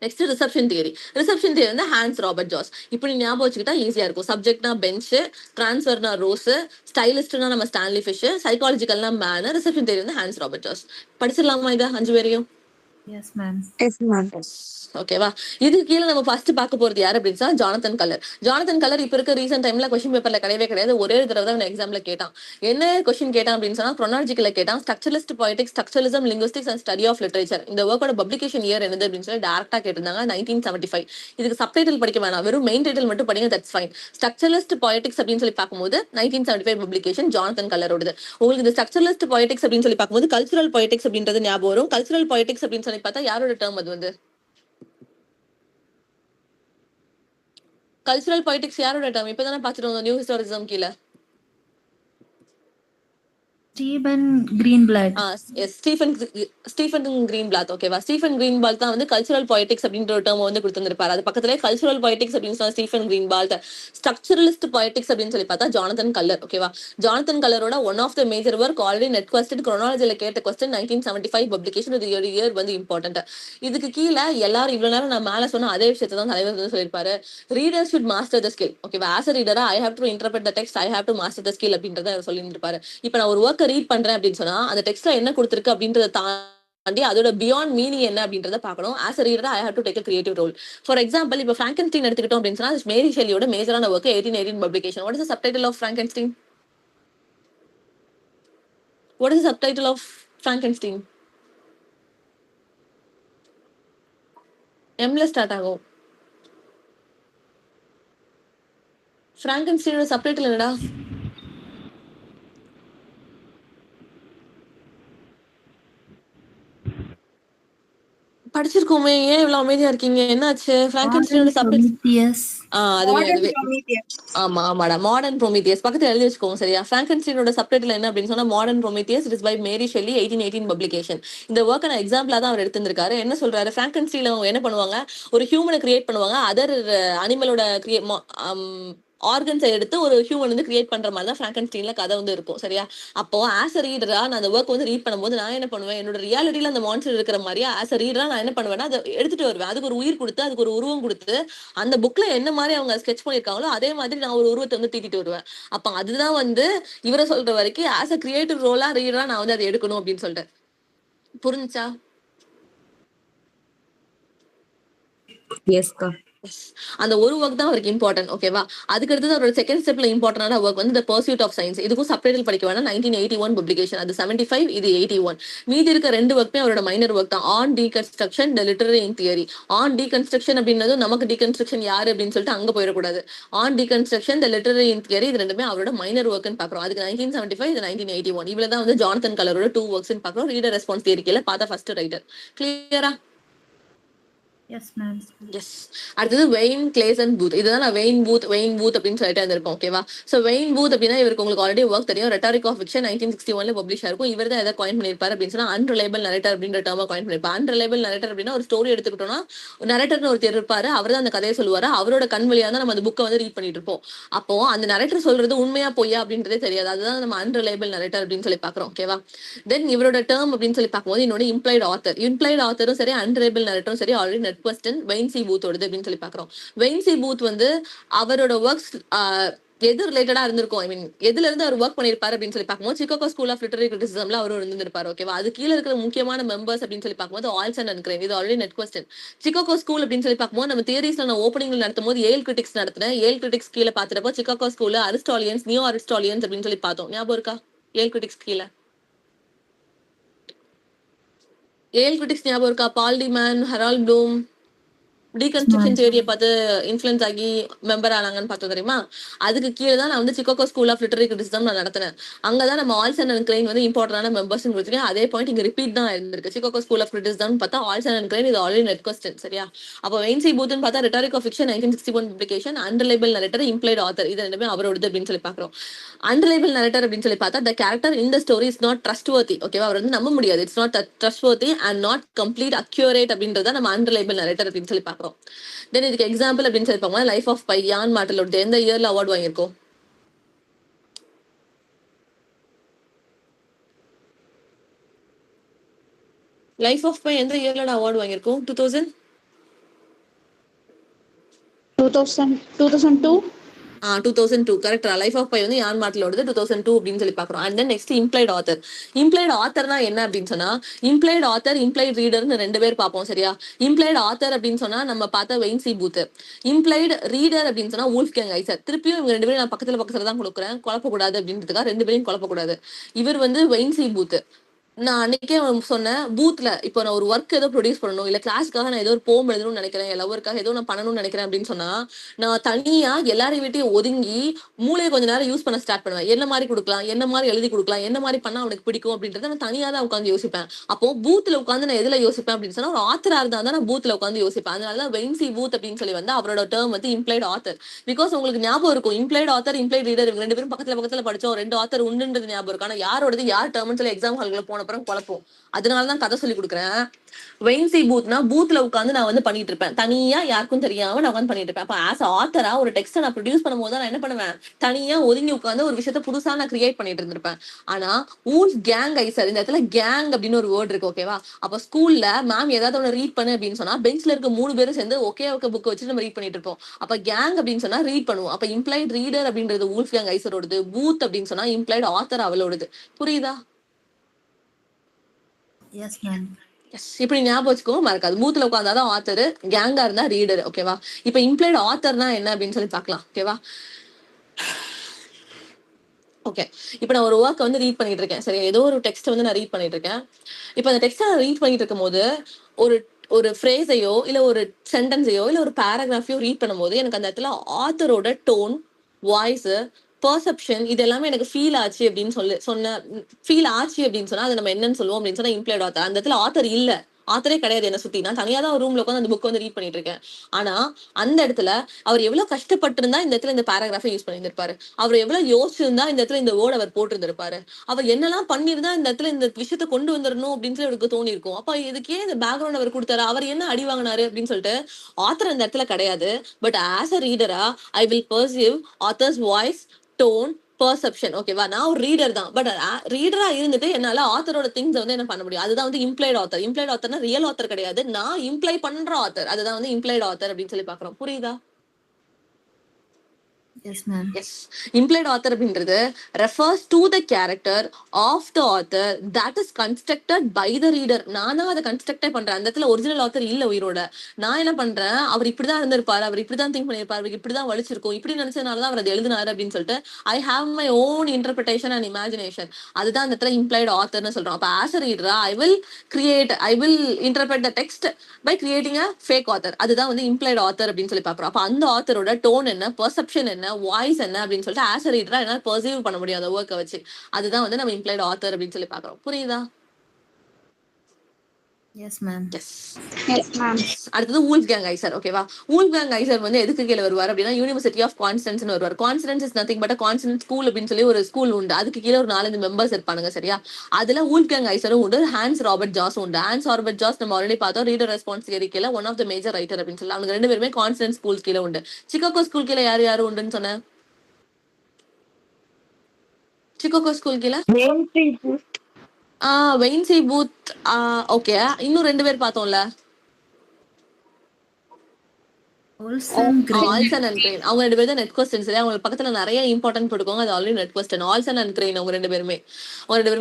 Next reception theory. Reception theory வந்து ஹான்ஸ் ராபர்ட் ஜாஸ். இப்படி ஞாபகம் வச்சுக்கிட்டா ஈஸியா இருக்கும். சப்ஜெக்ட்னா பெஞ்ச், டிரான்ஸ்ஃபர்னா ரோஸ், ஸ்டைலிஸ்ட்னா நம்ம ஸ்டான்லி ஃபிஷ், சைக்காலஜிக்கல்னா மேன், ரிசப்ஷன் தியரி வந்து ஹான்ஸ் ராபர்ட் ஜாஸ். படிச்சிடலாமா இதை 5 பேரையும்? Yes, ma'am. Yes, ma'am. ஓகேவா? இதுக்கு கீழே நம்ம ஃபர்ஸ்ட் பார்க்க போறது யாரு அப்படின்னு சொன்னா ஜானத்தன் கல்லர். ஜானத்தன் கல்லர் இப்ப இருக்க ரீசென்ட் டைம்ல கொஸ்டின் பேப்பர்ல கிடையவே கிடையாது. ஒரே தடவை தான் எக்ஸாம்ல கேட்டான். என்ன கொஸ்டின் கேட்டான் அப்படின்னு சொன்னா குரோனாலஜிக்கல கேட்டான். Structuralist poetics, structuralism, linguistics and study of literature. இந்த ஒர்க்கோட பப்ளிகேஷன் இயர் என்னது அப்படின்னு சொல்லி டைரக்டா கேட்டிருந்தாங்க. 1975. இதுக்கு சப்டைட்டில் படிக்க வேணாம், வெறும் மெயின் டைட்டில் மட்டும் படிங்க. That's fine. ஸ்ட்ரக்சரலிஸ்ட் பொய்டிக்ஸ் அப்படின்னு சொல்லி பார்க்கும்போது 1975 பப்ளிகேஷன் ஜானத்தன் கல்லரோடது. உங்களுக்கு இந்த ஸ்ட்ரக்சரலிஸ்ட் பொய்டிக்ஸ் அப்படின்னு சொல்லி பார்க்கும்போது கல்ச்சுரல் பொய்டிக்ஸ் அப்படின்றது ஞாபகம் வரும். கல்ச்சுரல் பொய்டிக்ஸ் அப்படின்னு சொல்லி பார்த்தா யாரோட டேர்ம் அது வந்து? கல்ச்சுரல் பொய்டிக்ஸ் யாரோட டேர்ம்? இப்பதானே பாத்துட்டு நியூ ஹிஸ்டாரிசம் கீழே Stephen Greenblatt. ஸ்டீஃபன் கிரீன்பிளாத். ஓகேவா? ஸ்டீஃபன் கிரீன்பால்ட் தான் வந்து கல்ச்சுரல் பொய்டிக்ஸ் அப்படின்ற ஒரு டேர்ம் வந்து கொடுத்திருப்பாரு. அது பக்கத்துல கல்ச்சுரல் பொய்டிக்ஸ் அப்படின்னு சொன்னா ஸ்டீஃபன் கிரீன்பால்ட். ஸ்ட்ரக்சரலிஸ்ட் பொய்டிக்ஸ் அப்படின்னு சொல்லி பார்த்தா ஜானத்தன் கல்லர். ஓகேவா? ஜானத்தன் கல்லரோட one of the major work already net question குரோனாலஜில கேட்ட கொஸ்டின் 1975 பப்ளிகேஷன். இது இயர் வந்து இம்பார்ட்டன்ட். இதுக்கு கீழே எல்லாரும் இவ்வளவு நேரம் நான் மேல சொன்ன அதே விஷயத்தை தான் தலைவர் வந்து சொல்லியிருப்பாரு. Reader should master the skill. ஓகேவா? ஆஸ் அ ரீடரா I have to interpret the text, I have to master the skill அப்படின்றத சொல்லி இருப்பாரு. இப்ப நான் ஒரு ஒர்க்கை ரீட் பண்றேன் அப்படின்னு சொன்னா அந்த டெக்ஸ்ட்ல என்ன கொடுத்திருக்கு அப்படின்றத தாண்டி அதோட பியாண்ட் மீனிங் என்ன அப்படின்றத பார்க்கணும். As a reader I have to take a creative role. For example இப்போ ஃப்ராங்கென்ஸ்டீன் எடுத்துக்கிட்டோம் அப்படின்னு சொன்னா மேரி ஷெல்லியோட மேஜரான work 1818 publication. What is the subtitle of Frankenstein? What is the subtitle of Frankenstein? M-ல ஸ்டார்ட் ஆகும். Frankenstein சப்டைட்டில் என்னடா? படிச்சிருக்கோமே, ஏன் இவ்வளவு அமைதியா இருக்கீங்க? என்னாச்சு? Frankenstein subtitle Prometheus. அதுவே ஆமா ஆமாடா, மாடர்ன் ப்ரோமீதியஸ் பக்கத்துல எழுதி வச்சுக்கோங்க சரியா. ஃப்ராங்கென்ஸ்டீனோட சப்டைட்டில் என்ன அப்படின்னு சொன்னா modern Prometheus. It is by Mary Shelley, 1818 publication. இந்த ஒர்க்கை நான் எக்ஸாம்பிளா தான் அவர் எடுத்திருக்காரு. என்ன சொல்றாரு, ஃப்ராங்கென்ஸ்டீன்ல அவங்க என்ன பண்ணுவாங்க, ஒரு ஹியூமனை கிரியேட் பண்ணுவாங்க, அதர் அனிமலோட ஆர்கன்ஸை எடுத்து ஒரு ஹியூமன் வந்து கிரியேட் பண்ற மாதிரி தான் ஃப்ராங்கென்ஸ்டீன்ல கதை வந்து இருக்கும் சரியா. அப்போ ஆஸ் அ ரீடரா நான் அந்த ஒர்க் வந்து ரீட் பண்ணும்போது நான் என்ன பண்ணுவேன், என்னோட ரியாலிட்டியில அந்த மான்ஸ்டர் இருக்கிற மாதிரியா ஆஸ் அ ரீடரா நான் என்ன பண்ணுவேன்னா அதை எடுத்துட்டு வருவேன். அதுக்கு ஒரு உயிர் கொடுத்து அதுக்கு ஒரு உருவம் கொடுத்து அந்த புக்ல என்ன மாதிரி அவங்க ஸ்கெச் பண்ணிருக்காங்களோ அதே மாதிரி நான் ஒரு உருவத்தை வந்து தீட்டிட்டு வருவேன். அப்ப அதுதான் வந்து இவரை சொல்ற வரைக்கும் ஆஸ் அ கிரியேட்டிவ் ரோலா ரீடரா நான் வந்து அதை எடுக்கணும் அப்படின்னு சொல்லிட்டேன். புரிஞ்சா? Yes, ka. அந்த ஒரு ஒர்க் தான் அவருக்கு இம்பார்ட்டன்ட். ஓகேவா? அதுக்கு அடுத்தது அவரோட செகண்ட் ஸ்டெப்ல இம்பார்ட்டன்டான ஒர்க் வந்து த பர்சூட் ஆஃப் சயின்ஸ். இதுக்கும் சப்டைட்டில் படிக்க வேணா, 1981 பப்ளிகேஷன். அது 75, இது 81. மீதி இருக்க ரெண்டு ஒர்க்குமே அவரோட மைனர் ஒர்க் தான். On deconstruction, the literary in theory. On deconstruction அப்படின்னது நமக்கு டீகன்ஸ்ட்ரக்ஷன் யாரு அப்படின்னு சொல்லிட்டு அங்க போயிடக்கூடாது. On deconstruction, the literary in theory, இது ரெண்டுமே அவரோட மைனர் ஒர்க்னு பாக்குறோம். அதுக்கு 1975, இது 1981. இவ்வளவுதான் வந்து ஜானத்தன் கலரோட 2 ஒர்க்ஸ் பாக்குறோம். ரீடர் ரெஸ்பான்ஸ் தியரி கீழ பார்த்தா ஃபர்ஸ்ட் ரைட்டர். கிளியரா? Yes, ma'am. எஸ். அடுத்தது வெயின் கிளேசன் பூத். இதுதான் நான் வெயின் பூத் அப்படின்னு சொல்லிட்டு இருந்திருப்போம். ஓகேவா? சோ வெயின் பூத் அப்படின்னா இவருக்கு உங்களுக்கு ஆல்ரெடி ஒர்க் தெரியும். ரெட்டாரிக் ஆஃப் ஃபிக்ஷன் 1961 பப்ளிஷ் ஆயிருக்கும். இவர் தான் எதை காயின் பண்ணிருப்பாரு அப்படின்னு சொன்னா அன்ரிலையபிள் நரேட்டர் அப்படின்ற டேர்மை காயின் பண்ணிருப்பாரு. அன்ரிலையபிள் நரேட்டர் அப்படின்னா ஒரு ஸ்டோரி எடுத்துக்கிட்டோம்னா நரேட்டர்னு ஒருத்தர் இருப்பாரு, அவர் தான் அந்த கதையை சொல்லுவாரு. அவரோட கண் வழியா தான் நம்ம அந்த புக்கை வந்து ரீட் பண்ணிட்டு இருப்போம். அப்போ அந்த நரேட்டர் சொல்றது உண்மையா பொய்யா அப்படின்றதே தெரியாது. அதுதான் நம்ம அன்ரிலையபிள் நரேட்டர் அப்படின்னு சொல்லி பாக்குறோம். ஓகேவா? தென் இவரோட டேர்ம் அப்படின்னு சொல்லி பார்க்கும்போது இன்னொரு இம்ப்ளைட் ஆத்தரும் சரி அன்ரிலையபிள் நரேட்டரும் சரி already net person Wayne C பூத்தோடது அப்படின்னு சொல்லி பாக்குறோம். வெயின் சி பூத் வந்து அவரோட ஒர்க்ஸ் எது ரிலேட்டடா இருந்திருக்கும், ஐ மீன் எதுல இருந்து அவர் ஒர்க் பண்ணிருப்பாரு அப்படின்னு சொல்லி பார்க்கும்போது சிகாகோ ஸ்கூல் ஆஃப் லிட்டரரி கிரிட்டிசிசம்ல அவர் இருந்திருப்பாரு. ஓகேவா? அது கீழே இருக்கிற முக்கியமான மெம்பர்ஸ் அப்படின்னு சொல்லி பார்க்கும்போது ஆல்சன் அண்ட் கிரேன். இது already net question. Chicago school அப்படின்னு சொல்லி பார்க்கும்போது நம்ம தியரிஸ்ல நான் ஓப்பனிங்ல நடத்தும் போது 7 கிரிட்டிக்ஸ் நடத்தினேன். 7 கிரிட்டிக்ஸ் கீழே பார்த்துட்டப்போ சிகாகோ ஸ்கூல்ல அரிஸ்டாலியன்ஸ், நியூ அரிஸ்டாலியன்ஸ் அப்படின்னு சொல்லி பார்த்தோம். ஞாபகம் இருக்கா? 7 கிரிட்டிக்ஸ் கீழே 7 கிரிட்டிக்ஸ் ஞாபகம் இருக்கா? Paul de Man, Harold Bloom deconstruction தியரியை பார்த்து இன்ஃபுளுன்ஸ் ஆகி மெம்பர் ஆனாங்கன்னு பார்த்தோம் தெரியுமா? அதுக்கு கீழே தான் நான் வந்து Chicago school of literary criticism நான் நடத்தினேன். அங்கதான் நம்ம ஆல்சன் அண்ட் கிரைன் வந்து இம்பார்ட்டன்டான மெம்பர்ஸ் கொடுத்துருக்கேன். அதே பாயிண்ட் இங்க ரிப்பீட் தான் இருந்திருக்கு. சிகாகோ ஸ்கூல் ஆஃப் கிரிட்டிசிசம் பார்த்தா ஆல்சன் அண்ட் கிரைன், இது ஆல்ரெடி நெட் கொஸ்டின் சரியா. அப்போ வெயின் சி பூத்னு பார்த்தா rhetoric of fiction 1961 publication, unreliable narrator, implied author, இது ரெண்டுமே அவரோடது அப்படின்னு சொல்லி பாக்குறோம். அன்ரிலையபிள் நரேட்டர் அப்படின்னு சொல்லி பார்த்தா the character in the story is not trustworthy. ஓகேவா? அவர் வந்து நம்ப முடியாது. It's not trustworthy and not complete accurate அப்படின்றத நம்ம அன்ரிலையபிள் நரேட்டர் அப்படின்னு சொல்லி பாக்குறோம். தென் இதுக்கு எக்ஸாம்பிள் அப்படின்னு சொல்லி பார்ப்போம். லைஃப் ஆஃப் பை, யான் மார்டலோட எந்த இயர்ல அவார்டு வாங்கியிருக்கோம்? லைஃப் ஆஃப் பை எந்த இயர்ல அவார்டு வாங்கியிருக்கோம்? 2002. 2002 கரெக்டா? லைஃப் ஆஃப் பை வந்து யான் மார்டலோடது 2002 அப்படின்னு சொல்லி பாக்குறோம். And then next implied author. Implied ஆத்தர்னா என்ன அப்படின்னு சொன்னா இம்ப்ளைட் ஆத்தர், இம்ப்ளைட் ரீடர்னு ரெண்டு பேர் பார்ப்போம் சரியா. இம்ப்ளைட் ஆத்தர் அப்படின்னு சொன்னா நம்ம பார்த்த Wayne C Booth. Implied reader அப்படின்னு சொன்னா வூல்ஃப்கேங் ஐசர். திருப்பியும் இவங்க ரெண்டு பேரும் நான் பக்கத்துல தான் கொடுக்குறேன், குழப்பக்கூடாது அப்படின்றதுக்காக ரெண்டு பேரையும் குழப்பக்கூடாது. இவர் வந்து வெயின் சி பூத். நான் அன்னைக்கே சொன்னேன், பூத்ல இப்போ நான் ஒரு ஒர்க் ஏதோ ப்ரொடியூஸ் பண்ணணும், இல்ல கிளாஸ்க்காக நான் ஏதோ ஒரு போம் எழுதணும்னு நினைக்கிறேன், லவருக்காக ஏதோ நான் பண்ணணும்னு நினைக்கிறேன் அப்படின்னு சொன்னா நான் தனியா எல்லாரையும் விட்டையும் ஒதுங்கி மூளையை கொஞ்ச நேரம் யூஸ் பண்ண ஸ்டார்ட் பண்ணுவேன். என்ன மாதிரி கொடுக்கலாம், என்ன மாதிரி எழுதி கொடுக்கலாம், என்ன மாதிரி பண்ணா அவனுக்கு பிடிக்கும் அப்படின்றத நான் தனியா தான் உட்காந்து யோசிப்பேன். அப்போ பூத்ல உட்காந்து நான் எதுல யோசிப்பேன் அப்படின்னு சொன்னா ஒரு ஆத்தரா இருந்தா தான் நான் பூத்ல உட்காந்து யோசிப்பேன். அதனாலதான் வெயின் சி பூத் அப்படின்னு சொல்லி வந்து அவரோட டேர்ம் வந்து இம்ப்ளைட் ஆத்தர். பிகாஸ் உங்களுக்கு ஞாபகம் இருக்கும், இம்ப்ளைட் ஆத்தர், இம்ப்ளைட் ரீடர் இவங்க ரெண்டு பேரும் பக்கத்துல படிச்சோம், ரெண்டு ஆத்தர் உண்டுன்றது ஞாபகம் இருக்கு. ஆனா யாரோடது யார் டேர்ம்னு சொல்லி எக்ஸாம் ஹால்ல போன அப்புறம் குழப்பம். அதனாலதான் கதை சொல்லி கொடுக்குறேன். வெயின் சி பூத்னா பூத்ல உட்காந்து நான் வந்து பண்ணிட்டு இருப்பேன், தனியா யாருக்கும் தெரியாம நான் உட்காந்து பண்ணிட்டு இருப்பேன். அப்ப ஆஸ் ஆத்தரா ஒரு டெக்ஸ்ட் நான் ப்ரொடியூஸ் பண்ணும்போது நான் என்ன பண்ணுவேன், தனியா ஒதுங்கி உட்காந்து ஒரு விஷயத்த புதுசா நான் கிரியேட் பண்ணிட்டு இருந்திருப்பேன். ஆனா வூல்ஃப் கேங் ஐசர், இந்த இடத்துல கேங் அப்படின்னு ஒரு வேர்ட் இருக்கு. ஓகேவா? அப்ப ஸ்கூல்ல மேம் ஏதாவது ஒன்று ரீட் பண்ணு அப்படின்னு சொன்னா பெஞ்ச்ல இருக்க 3 பேரும் சேர்ந்து ஒகே புக் வச்சு நம்ம ரீட் பண்ணிட்டு இருப்போம். அப்ப கேங் அப்படின்னு சொன்னா ரீட் பண்ணுவோம். அப்ப இம்ப்ளைட் ரீடர் அப்படின்றது வூல்ஃப் கேங் ஐசரோடது, பூத் அப்படின்னு சொன்னா இம்ப்ளைட் ஆத்தர் அவளோடது. புரியுதா? Yes, ma'am. இப்படி ஞாபகம் வச்சுக்கோ, மறக்காது. பூத்துல உட்காந்தாதான் ஆத்தர், கேங்கா இருந்தா ரீடர். ஓகேவா? இப்ப இம்ப்ளைட் ஆத்தர்னா என்ன அப்படின்னு சொல்லி பார்க்கலாம். ஓகேவா? ஓகே, இப்போ நான் ஒரு ஒர்க் வந்து ரீட் பண்ணிட்டு இருக்கேன். சரி, ஏதோ ஒரு டெக்ஸ்ட் வந்து நான் ரீட் பண்ணிட்டு இருக்கேன். இப்போ அந்த டெக்ஸ்ட்டை நான் ரீட் பண்ணிட்டு இருக்கும்போது ஒரு ஒரு ஃப்ரேஸையோ இல்ல ஒரு சென்டென்ஸையோ இல்ல ஒரு பேராகிராஃபையோ ரீட் பண்ணும்போது எனக்கு அந்த இடத்துல ஆத்தரோட டோன், வாய்ஸ், பெர்செப்ஷன் இது எல்லாமே எனக்கு ஃபீல் ஆச்சு அப்படின்னு ஃபீல் ஆச்சு அப்படின்னு சொன்னா அதை நம்ம என்னன்னு சொல்லுவோம் அப்படின்னு சொன்னா இம்ப்ளைட் ஆத்தர். அந்த இடத்துல ஆத்தர் இல்ல, ஆத்தரே கிடையாது என்ன சுத்தி. நான் தனியா தான் ஒரு ரூம்ல உட்காந்து அந்த புக் வந்து ரீட் பண்ணிட்டு இருக்கேன். ஆனா அந்த இடத்துல அவர் எவ்வளவு கஷ்டப்பட்டு இருந்தா இந்த இடத்துல இந்த பேராகிராஃபை யூஸ் பண்ணியிருந்திருப்பாரு, அவர் எவ்வளவு யோசிச்சிருந்தா இந்த இடத்துல இந்த வேர்ட் அவர் போட்டிருந்திருப்பாரு, அவர் என்னெல்லாம் பண்ணிருந்தா இந்த இடத்துல இந்த விஷயத்த கொண்டு வந்துடணும் அப்படின்னு சொல்லி அவருக்கு தோணி இருக்கும். அப்ப இதுக்கே இந்த பேக்ரவுண்ட் அவர் கொடுத்தாரு, அவர் என்ன அடி வாங்கினாரு அப்படின்னு சொல்லிட்டு ஆத்தர் அந்த இடத்துல கிடையாது. பட் ஆஸ் அ ரீடரா I will perceive author's voice, tone, perception. ஓகேவா? நான் ஒரு ரீடர் தான். பட் ரீடரா இருந்துட்டு என்னால ஆத்தரோட திங்ஸ் வந்து என்ன பண்ண முடியும். அதுதான் வந்து இம்ப்ளைட் ஆத்தர். இம்ப்ளைட் ஆத்தர்னா ரியல் ஆத்தர் கிடையாது, நான் இம்ப்ளை பண்ற ஆத்தர். அதுதான் வந்து இம்ப்ளைட் ஆத்தர் அப்படின்னு சொல்லி பாக்குறோம். புரியுதா? Yes, ma'am. Yes. Implied author அப்படின்றது refers to the character of the author that is constructed by the reader. நானா அதை கன்ஸ்ட்ரக்டே பண்றேன். அந்த இடத்துல ஒரிஜினல் ஆத்தர் இல்ல உயிரோட. நான் என்ன பண்றேன், அவர் இப்படிதான் இருந்திருப்பாரு, அவர் இப்படிதான் திங்க் பண்ணிருப்பாரு, அவருக்கு இப்படிதான் வலிச்சிருக்கும், இப்படி நினைச்சதுனாலதான் அவர் அதை எழுதினாரு அப்படின்னு சொல்லிட்டு I have my own interpretation and imagination. அதுதான் அந்த இடத்துல இம்ப்ளைட் ஆத்தர்னு சொல்றோம். அப்ப ஆஸ் அ ரீடரா I will interpret the text by creating a fake author. அதுதான் வந்து இம்ப்ளைட் ஆத்தர் அப்படின்னு சொல்லி பாக்குறோம். அப்ப அந்த ஆத்தரோட டோன் என்ன, பெர்செப்ஷன் என்ன, வாய்ஸ் என்ன அப்படின்னு சொல்லிட்டு ஆஸ் அ ரீடரா என்னால பர்சீவ் பண்ண முடியும் அந்த ஒர்க்கை வச்சு. அதுதான் வந்து நம்ம இம்ப்ளைட் ஆத்தர் அப்படின்னு சொல்லி பாக்குறோம். புரியுதா? Yes, ma'am. Yes, ma'am. அடுத்தது வூல்ஃப்கேங் ஐசர். ஓகேவா? வூல்ஃப்கேங் ஐசர் வந்து எதுக்கு கீழே வருவார் அப்படின்னா யூனிவர்சிட்டி ஆஃப் கான்ஸ்டன்ஸ் வருவார். Constants is nothing but constant school அப்படின்னு சொல்லி ஒரு ஸ்கூல் உண்டு. அதுக்கு கீழே ஒரு 4-5 மெம்பர்ஸ் இருப்பானுங்க. சரியா? அதுல வூல்ஃப்கேங் ஐசரும் உண்டு, ஹான்ஸ் ராபர்ட் ஜாஸும் உண்டு. ஹான்ஸ் ராபர்ட் ஜாஸ் நம்ம ஆல்ரெடி பார்த்தோம், ரீடர் ரெஸ்பான்ஸ் கீழே one of the major writer அப்படின்னு சொல்லி. அவங்க 2 பேருமே கான்ஸ்டன்ட் ஸ்கூல் கீழே உண்டு. சிகாகோ ஸ்கூல் கீழே யார் யாரும் உண்டுன்னு சொன்னேன்? சிகாகோ ஸ்கூல் கீழே வெயின்சி பூத். ஓகே, இன்னும் 2 பேர் பார்த்தோம்ல, Olsen Green. Olsen and grain. அவங்க 2 பேரும் நெட் கொஸ்டின். சரி, அவங்க பக்கத்துல நிறைய இம்பார்ட்டன்ட் போட்டுக்கோங்க, அது already net question. Olsen and grain அவங்க 2 பேருமே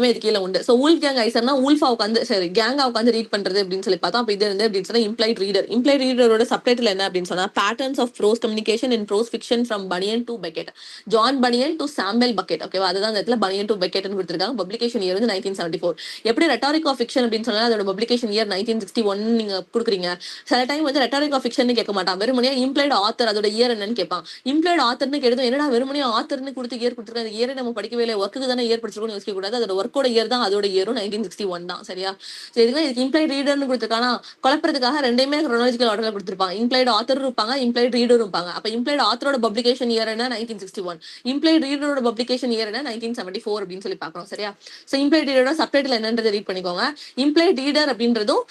இது கீழே உண்டு. சோ வூல்ஃப் கேங் ஐசர்னா வூல்ஃபா உட்காந்து சரி கேங்கா உட்காந்து ரீட் பண்றது அப்படின்னு சொல்லி பார்த்தோம். அப்ப இது வந்து அப்படின்னு சொன்னா இம்ப்ளைட் ரீடர். இம்ப்ளைட் ரீடரோட சப்டைட்டில் என்ன அப்படின்னு சொன்னா patterns of prose communication in prose fiction from Bunyan to Beckett, John Bunyan to Samuel Beckett. ஓகேவா? அதுதான் அந்த இடத்துல பனியன் டு பெக்கெட்னு கொடுத்துருக்காங்க. பப்ளிகேஷன் இயர் வந்து 1974. எப்படி ரெட்டாரிக் ஆஃப் ஃபிக்ஷன் அப்படின்னு சொன்னா அதோட பப்ளிகேஷன் இயர் 1961 நீங்க கொடுக்குறீங்க. சில டைம் வந்து ரெட்டாரிக் ஆஃப் ஃபிக்ஷன் கேட்க மாட்டான், வெறுமனே இம்ப்ளைட் ஆத்தர் அதோட இயர் என்னன்னு கேட்பான். இம்ப்ளைட் ஆத்தர்னு கேட்டதும் என்னடா வெறுமனே ஆத்தர்னு கொடுத்து இயர் கொடுத்துருக்காங்க, இயரை நம்ம படிக்கவே இல்லை, ஒர்க்குக்கு தானே இயர் படிச்சிருக்கோம்னு யோசிக்க கூடாது. அதோட ஒர்க்கோட இயர் தான் அதோட இயரும் 1961 தான். சரியா? சரி, இதுக்கு இம்ப்ளைட் ரீடர்னு கொடுத்துருக்கானா குழப்பறதுக்காக ரெண்டையுமே chronological ஆர்டர்ல கொடுத்துருப்பாங்க. இம்ப்ளைட் ஆத்தர் இருப்பாங்க, இம்ப்ளைட் ரீடர் இருப்பாங்க. அப்ப இம்ப்ளைட் ஆத்தரோட பப்ளிகேஷன் இயர் என்ன 1961, இம்ப்ளைட் ரீடரோட பப்ளிகேஷன் இயர் என்ன 1974 அப்படின்னு சொல்லி பாக்குறோம். சரியா? சோ இம்ப்ளைட் ரீடரோட சப்டைட்டில் என்னன்றதை ரீட் பண்ணிக்கோங்க. இம்ப்ளைட் ரீடர் அப்படின்றதும்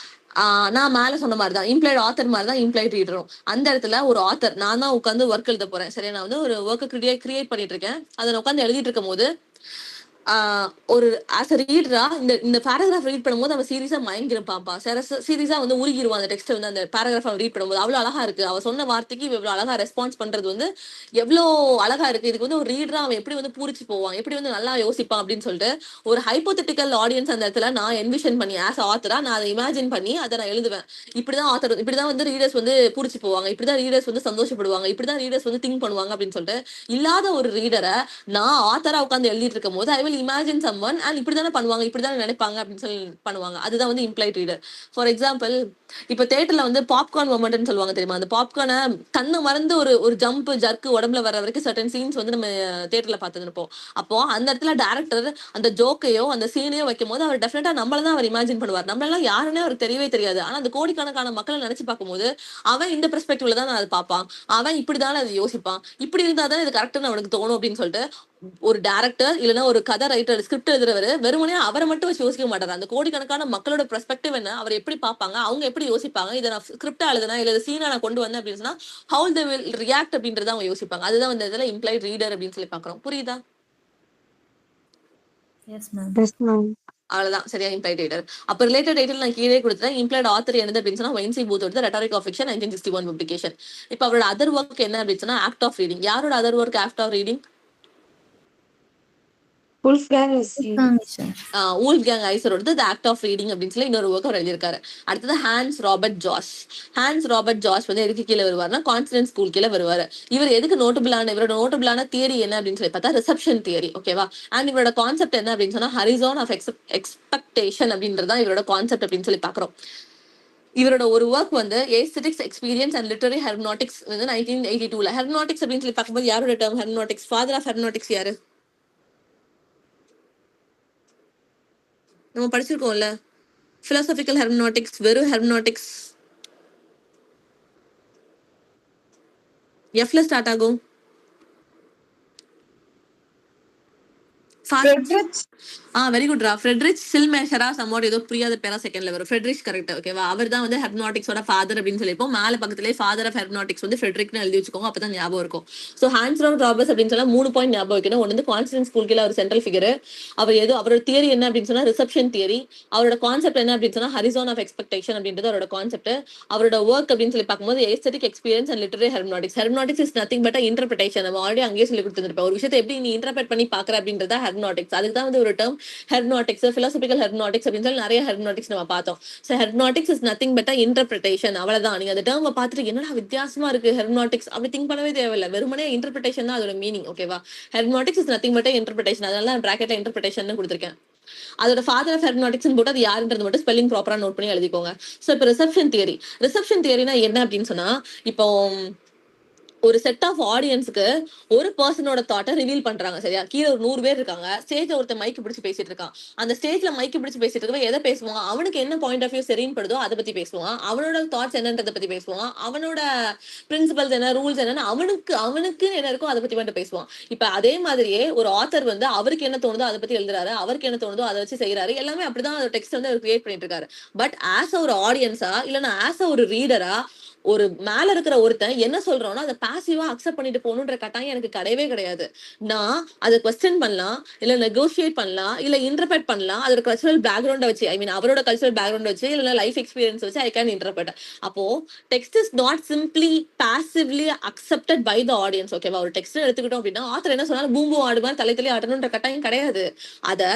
நான் மேல சொன்ன மாதிரிதான் இம்ப்ளைட் ஆத்தர் மாதிரிதான் இம்ப்ளைட் ரீடரும். அந்த இடத்துல ஒரு ஆத்தர் நான் தான் உட்காந்து ஒர்க் எழுத போறேன். சரியா? நான் வந்து ஒரு ஒர்க்கை கிரியேட் பண்ணிட்டு இருக்கேன். அதை நான் உட்காந்து எழுதிட்டு இருக்கும் போது ஒரு ஆஸ் அ ரீடரா இந்த பேராகிராஃப் ரீட் பண்ணும்போது அவன் சீரியஸா மயங்கிருப்பாப்பா, சீரியஸா வந்து உருகிடுவான் அந்த டெக்ஸ்ட் வந்து. அந்த பேராகிராஃப் ரீட் பண்ணும்போது அவ்வளவு அழகா இருக்கு, அவ சொன்ன வார்த்தைக்கு இவ்வளவு அழகா ரெஸ்பான்ஸ் பண்றது வந்து எவ்வளவு அழகா இருக்கு. இதுக்கு வந்து ஒரு ரீடரா அவன் எப்படி வந்து பூரிச்சு போவான், எப்படி வந்து நல்லா யோசிப்பான் அப்படின்னு சொல்லிட்டு ஒரு ஹைப்போதெட்டிக்கல் ஆடியன்ஸ் அந்த இடத்துல நான் என்விஷன் பண்ணி ஆஸ் ஆத்தரா நான் அதை இமேஜின் பண்ணி அதை நான் எழுதுவேன். இப்படிதான் ஆத்தர், இப்படிதான் வந்து ரீடர்ஸ் வந்து பூரிச்சு போவாங்க, இப்படிதான் ரீடர்ஸ் வந்து சந்தோஷப்படுவாங்க, இப்படிதான் ரீடர்ஸ் வந்து திங்க் பண்ணுவாங்க அப்படின்னு சொல்லிட்டு இல்லாத ஒரு ரீடரை நான் ஆத்தரா உட்காந்து எழுதிட்டு இருக்கும் போது I will imagine someone and இப்படிதானே பண்ணுவாங்க, இப்படிதானே நினைப்பாங்க அப்படின்னு சொல்லி பண்ணுவாங்க. அதுதான் வந்து இம்ப்ளைட் ரீடர். ஃபார் எக்ஸாம்பிள், இப்ப தியேட்டர்ல வந்து பாப்கார்ன் மொமெண்ட்னு சொல்லுவாங்க தெரியுமா? அந்த பாப்கார்னை கண்ணு மறந்து ஒரு ஜம்ப் ஜர்க்கு உடம்புல வர வரைக்கும் சர்டன் சீன்ஸ் வந்து நம்ம தியேட்டர்ல பார்த்துருப்போம். அப்போ அந்த இடத்துல டேரக்டர் அந்த ஜோக்கையோ அந்த சீனையோ வைக்கும் போது அவர் டெஃபினட்டா நம்மளதான் அவர் இமேஜின் பண்ணுவார். நம்மளெல்லாம் யாருன்னே அவருக்கு தெரியவே தெரியாது. ஆனா அந்த கோடிக்கணக்கான மக்களை நினைச்சு பார்க்கும்போது அவன் இந்த பெர்ஸ்பெக்டிவ்ல தான் அதை பார்ப்பான், அவன் இப்படிதானே அதை யோசிப்பான், இப்படி இருந்தாதான் இது கரெக்ட்னு அவனுக்கு தோணும் அப்படின்னு சொல்லிட்டு ஒரு டேரக்டர் இல்லைன்னா ஒரு கதை ரைட்டர் ஸ்கிரிப்ட் எழுதுறவர் வெறுமனே அவரை மட்டும் வச்சு யோசிக்க மாட்டாரு. அந்த கோடிக்கணக்கான மக்களோட பெர்ஸ்பெக்டிவ் என்ன, அவர் எப்படி பார்ப்பாங்க, அவங்க எப்படி யோசிப்பாங்க, இதை நான் ஸ்கிரிப்டா எழுதுனா இல்ல சீனா நான் கொண்டு வந்தேன் அப்படின்னு சொன்னா ஹவு தே வில் ரியாக்ட் அப்படின்றத அவங்க யோசிப்பாங்க. அதுதான் வந்து இதுல இம்ப்ளைட் ரீடர் அப்படின்னு சொல்லி பாக்குறோம். புரியுதா? Yes, ma'am. அவ்வளவுதான். சரியா? Implied reader. அப்ப ரிலேட்டட் டைட்டில் நான் கீழே கொடுத்தேன். இம்ப்ளைட் ஆத்தர் என்னது அப்படின்னு சொன்னா வெயின்சி பூத்தோட ரெட்டாரிக் ஆஃப் ஃபிக்ஷன் 1961 பப்ளிகேஷன். இப்ப அவரோட அதர் ஒர்க் என்ன அப்படின்னு சொன்னா ஆக்ட் ஆஃப் ரீடிங். யாரோட other work act of reading? Wolfgang is sir. Wolfgang ஐசரோடது த ஆக்ட் ஆஃப் ரீடிங் அப்படின்னு சொல்லி இன்னொரு ஒர்க் அவர் எழுதியிருக்காரு. அடுத்தது Hans Robert Jauss. Hans Robert Jauss வந்து எதுக்கு கீழே வருவார்னா கான்ஃபிடன்ஸ் ஸ்கூல் கீழே வருவார். இவர் எதுக்கு இவரோட நோட்டபிளான தியரி என்ன அப்படின்னு சொல்லி பார்த்தா ரிசப்ஷன் தியரி. ஓகேவா? அண்ட் இவரோட கான்செப்ட் என்ன அப்படின்னு சொன்னா ஹரிசான் ஆஃப் எக்ஸ்பெக்டேஷன் அப்படின்றதான் இவரோட கான்செப்ட் அப்படின்னு சொல்லி பாக்குறோம். இவரோட ஒரு ஒர்க் வந்து ஏஸ்தெட்டிக்ஸ் எக்ஸ்பீரியன்ஸ் அண்ட் லிட்டரரி ஹெர்மனாட்டிக்ஸ் வந்து 1982ல. ஹெர்மனாட்டிக்ஸ் அப்படின்னு சொல்லி பார்க்கும்போது யாரோட டேர்ம் ஹெர்மனாட்டிக்ஸ்? ஃபாதர் ஆஃப் ஹெர்மனாட்டிக்ஸ் யாரு? நம்ம படிச்சிருக்கோம்ல, பிலாசபிக்கல் ஹெர்மனாட்டிக்ஸ், வெறும் ஹெர்மனாட்டிக்ஸ். எஃப்ல ஸ்டார்ட் ஆகும். வெரி குட் ரா. ஃப்ரெட்ரிச் சில்மேஷரா சம்வாட் ஏதோ புரியாத பேரா செகண்ட்ல வரும். Friedrich correct. ஓகேவா? அவர் தான் வந்து ஹெர்மனாட்டிக்ஸோட ஃபாதர் அப்படின்னு சொல்லிப்போம். மேல பக்கத்துலேயே ஃபாதர் ஆஃப் ஹெர்மனாட்டிக்ஸ் வந்து ஃப்ரெட்ரிக்னு எழுதி வச்சுக்கோங்க, அப்பதான் ஞாபகம் இருக்கும். ஸோ ஹான்ஸ் ராபர்ட்ஸ் அப்படின்னு சொன்னா 3 பாயிண்ட் ஞாபகம் வைக்கணும். ஒன்று வந்து கான்ஸ்டன்ட் ஸ்கூல் கீழே ஒரு சென்ட்ரல் ஃபிகர். அவரோட தியரி என்ன அப்படின்னு சொன்னா ரிசப்ஷன் தியரி. அவரோட கான்செப்ட் என்ன அப்படின்னு சொன்னா ஹரிசான் ஆஃப் எக்ஸ்பெக்டேஷன் அப்படின்றது அவரோட கான்செப்ட். அவரோட ஒர்க் அப்படின்னு சொல்லி பார்க்கும்போது aesthetic experience and literary hermeneutics. Hermeneutics is nothing but interpretation. நம்ம ஆல்ரெடி அங்கேயே சொல்லி கொடுத்துருப்போம். ஒரு விஷயத்தை எப்படி நீ இன்டர்பிரேட் பண்ணி பாக்குற அப்படின்றத ஹெர்மனாட்டிக்ஸ். அதுக்கு தான் வந்து ஒரு டேர்ம் ஹெர்மனாட்டிக்ஸ், பிலாசபிக்கல் ஹெர்மனாட்டிக்ஸ் அப்படின்னு சொல்லி நிறைய ஹெர்மனாட்டிக்ஸ் நம்ம பார்த்தோம். So hermeneutics is nothing but interpretation. அவ்வளவுதான். நீங்க அந்த டேர்மை பார்த்துட்டு என்னடா வித்தியாசமா இருக்கு ஹெர்மனாட்டிக்ஸ் அப்படி திங்க் பண்ணவே தேவையில்லை. வெறுமனே இன்டர்பிரேஷன் தான் அதோட மீனிங். ஓகேவா? ஹெர்மனாட்டிக்ஸ் இஸ் நத்திங் பட் இன்டர்பிரேஷன். அதனால நான் பிராக்கெட்ல இன்டர்பிரேஷன் கொடுத்துருக்கேன். அதோட ஃபாதர் ஆஃப் ஹெர்மனாட்டிக்ஸ் போட்டு அது யாருன்றது மட்டும் ஸ்பெல்லிங் ப்ராப்பரா நோட் பண்ணி எழுதிக்கோங்க. ஸோ இப்போ ரிசப்ஷன் தியரினா என்ன அப்படின்னு சொன்னா, இப்போ ஒரு செட் ஆஃப் ஆடியன்ஸுக்கு ஒரு பர்சனோட தாட்டை ரிவீல் பண்றாங்க. சரியா? கீழே ஒரு 100 பேர் இருக்காங்க. ஸ்டேஜ்ல ஒருத்தர் மைக்கு பிடிச்சு பேசிட்டு இருக்கான். அந்த ஸ்டேஜ்ல மைக்கு பிடிச்சு பேசிட்டு இருக்கவன் எதை பேசுவான்? அவனுக்கு என்ன பாயிண்ட் ஆஃப் வியூ சரின்னு படுதோ அதை பத்தி பேசுவான். அவனோட தாட்ஸ் என்னன்றதை பத்தி பேசுவான். அவனோட பிரின்சிபல்ஸ் என்ன, ரூல்ஸ் என்னன்னு அவனுக்கு என்ன இருக்கோ அதை பத்தி மட்டும் பேசுவான். இப்ப அதே மாதிரியே ஒரு ஆத்தர் வந்து அவருக்கு என்ன தோணுதோ அதை பத்தி எழுதுறாரு, அவருக்கு என்ன தோணுதோ அதை வச்சு செய்யறாரு. எல்லாமே அப்படிதான் அந்த டெக்ஸ்ட் வந்து அவர் கிரியேட் பண்ணிட்டு இருக்காரு. பட் ஆஸ் ஒரு ஆடியன்ஸா இல்லைன்னா ஆஸ் ஒரு ரீடரா ஒரு மேல இருக்கிற ஒருத்தன் என்ன சொல்றானோ அதை பாசிவா அக்செப்ட் பண்ணிட்டு போகணுன்ற கட்டாயம் எனக்கு கிடையவே கிடையாது. நான் அதை கொஸ்டின் பண்ணலாம், இல்ல நெகோசியேட் பண்ணலாம், இல்ல இன்டர்பிரட் பண்ணலாம். அதோட கல்ச்சரல் பேக்ரவுண்ட் வச்சு, அவரோட கல்ச்சரல் பேக்ரவுண்ட் வச்சு, இல்ல லைஃப் எக்ஸ்பீரியன்ஸ் வச்சு ஐ கேன் இன்டர்பிரட். அப்போ text is not simply passively accepted by the audience. ஓகேவா? ஒரு டெக்ஸ்ட் எடுத்துக்கிட்டோம் அப்படின்னா ஆத்தர் என்ன சொன்னாலும் பூம்பு ஆடுமா தலை ஆடணும்ன்ற கட்டாயம் கிடையாது. அதை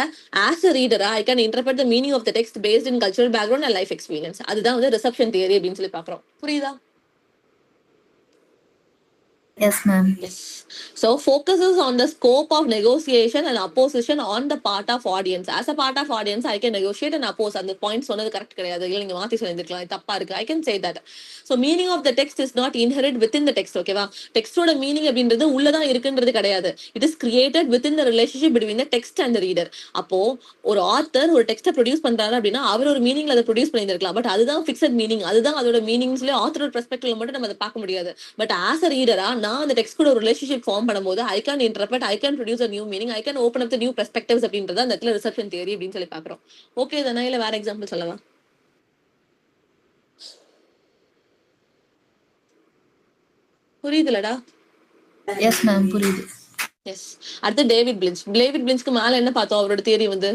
ஆஸ் அ ரீடரா I can interpret the meaning of the text based in cultural background and life experience. அதுதான் வந்து ரிசப்ஷன் தியரி அப்படின்னு சொல்லி பாக்குறோம். புரியுதா? Yes, ma'am. Yes. So focuses on the scope of negotiation and opposition on the part of audience. As a part of audience, I can negotiate and oppose. அந்த point சொன்னது correct கிடையாது. இல்லை நீங்க மாத்தி சொல்லிருக்கலாம், தப்பா இருக்கு. I can say that. So meaning of the text is not inherent within the text. ஓகேவா? டெக்ஸ்டோட meaning அப்படின்றது உள்ளதான் இருக்குன்றது கிடையாது. It is created within the relationship between the text and the reader. அப்போ ஒரு ஆத்தர் ஒரு டெக்ஸ்ட்டை ப்ரொடியூஸ் பண்றாரு அப்படின்னா அவர் ஒரு மீனிங்ல அதை ப்ரொடியூஸ் பண்ணியிருக்கலாம். பட் அதுதான் ஃபிக்ஸட் மீனிங். அதுதான் அதோட மீனிங்ஸ்ல ஆத்தரோட பெர்ஸ்பெக்டிவ்ல மட்டும் நம்ம அதை பார்க்க முடியாது. பட் ஆஸ் அ ரீடரா நான் அந்த டெக்ஸ்ட் கூட ஒரு ரிலேஷன்ஷிப் ஃபார்ம் பண்ணும்போது ஐ can interpret, I can produce a new meaning, I can open up the new perspectives அப்படின்றத அந்த இடத்துல ரிசப்ஷன் தியரி அப்படின்னு சொல்லி பாக்குறோம். ஓகே தானே? இல்ல வேற எக்ஸாம்பிள் சொல்லவா? புரியுதுலடா? Yes, ma'am. புரியுது. எஸ். அடுத்து டேவிட் பிளின்ச்க்கு மேல என்ன பார்த்தோம்? அவரோட தியரி வந்து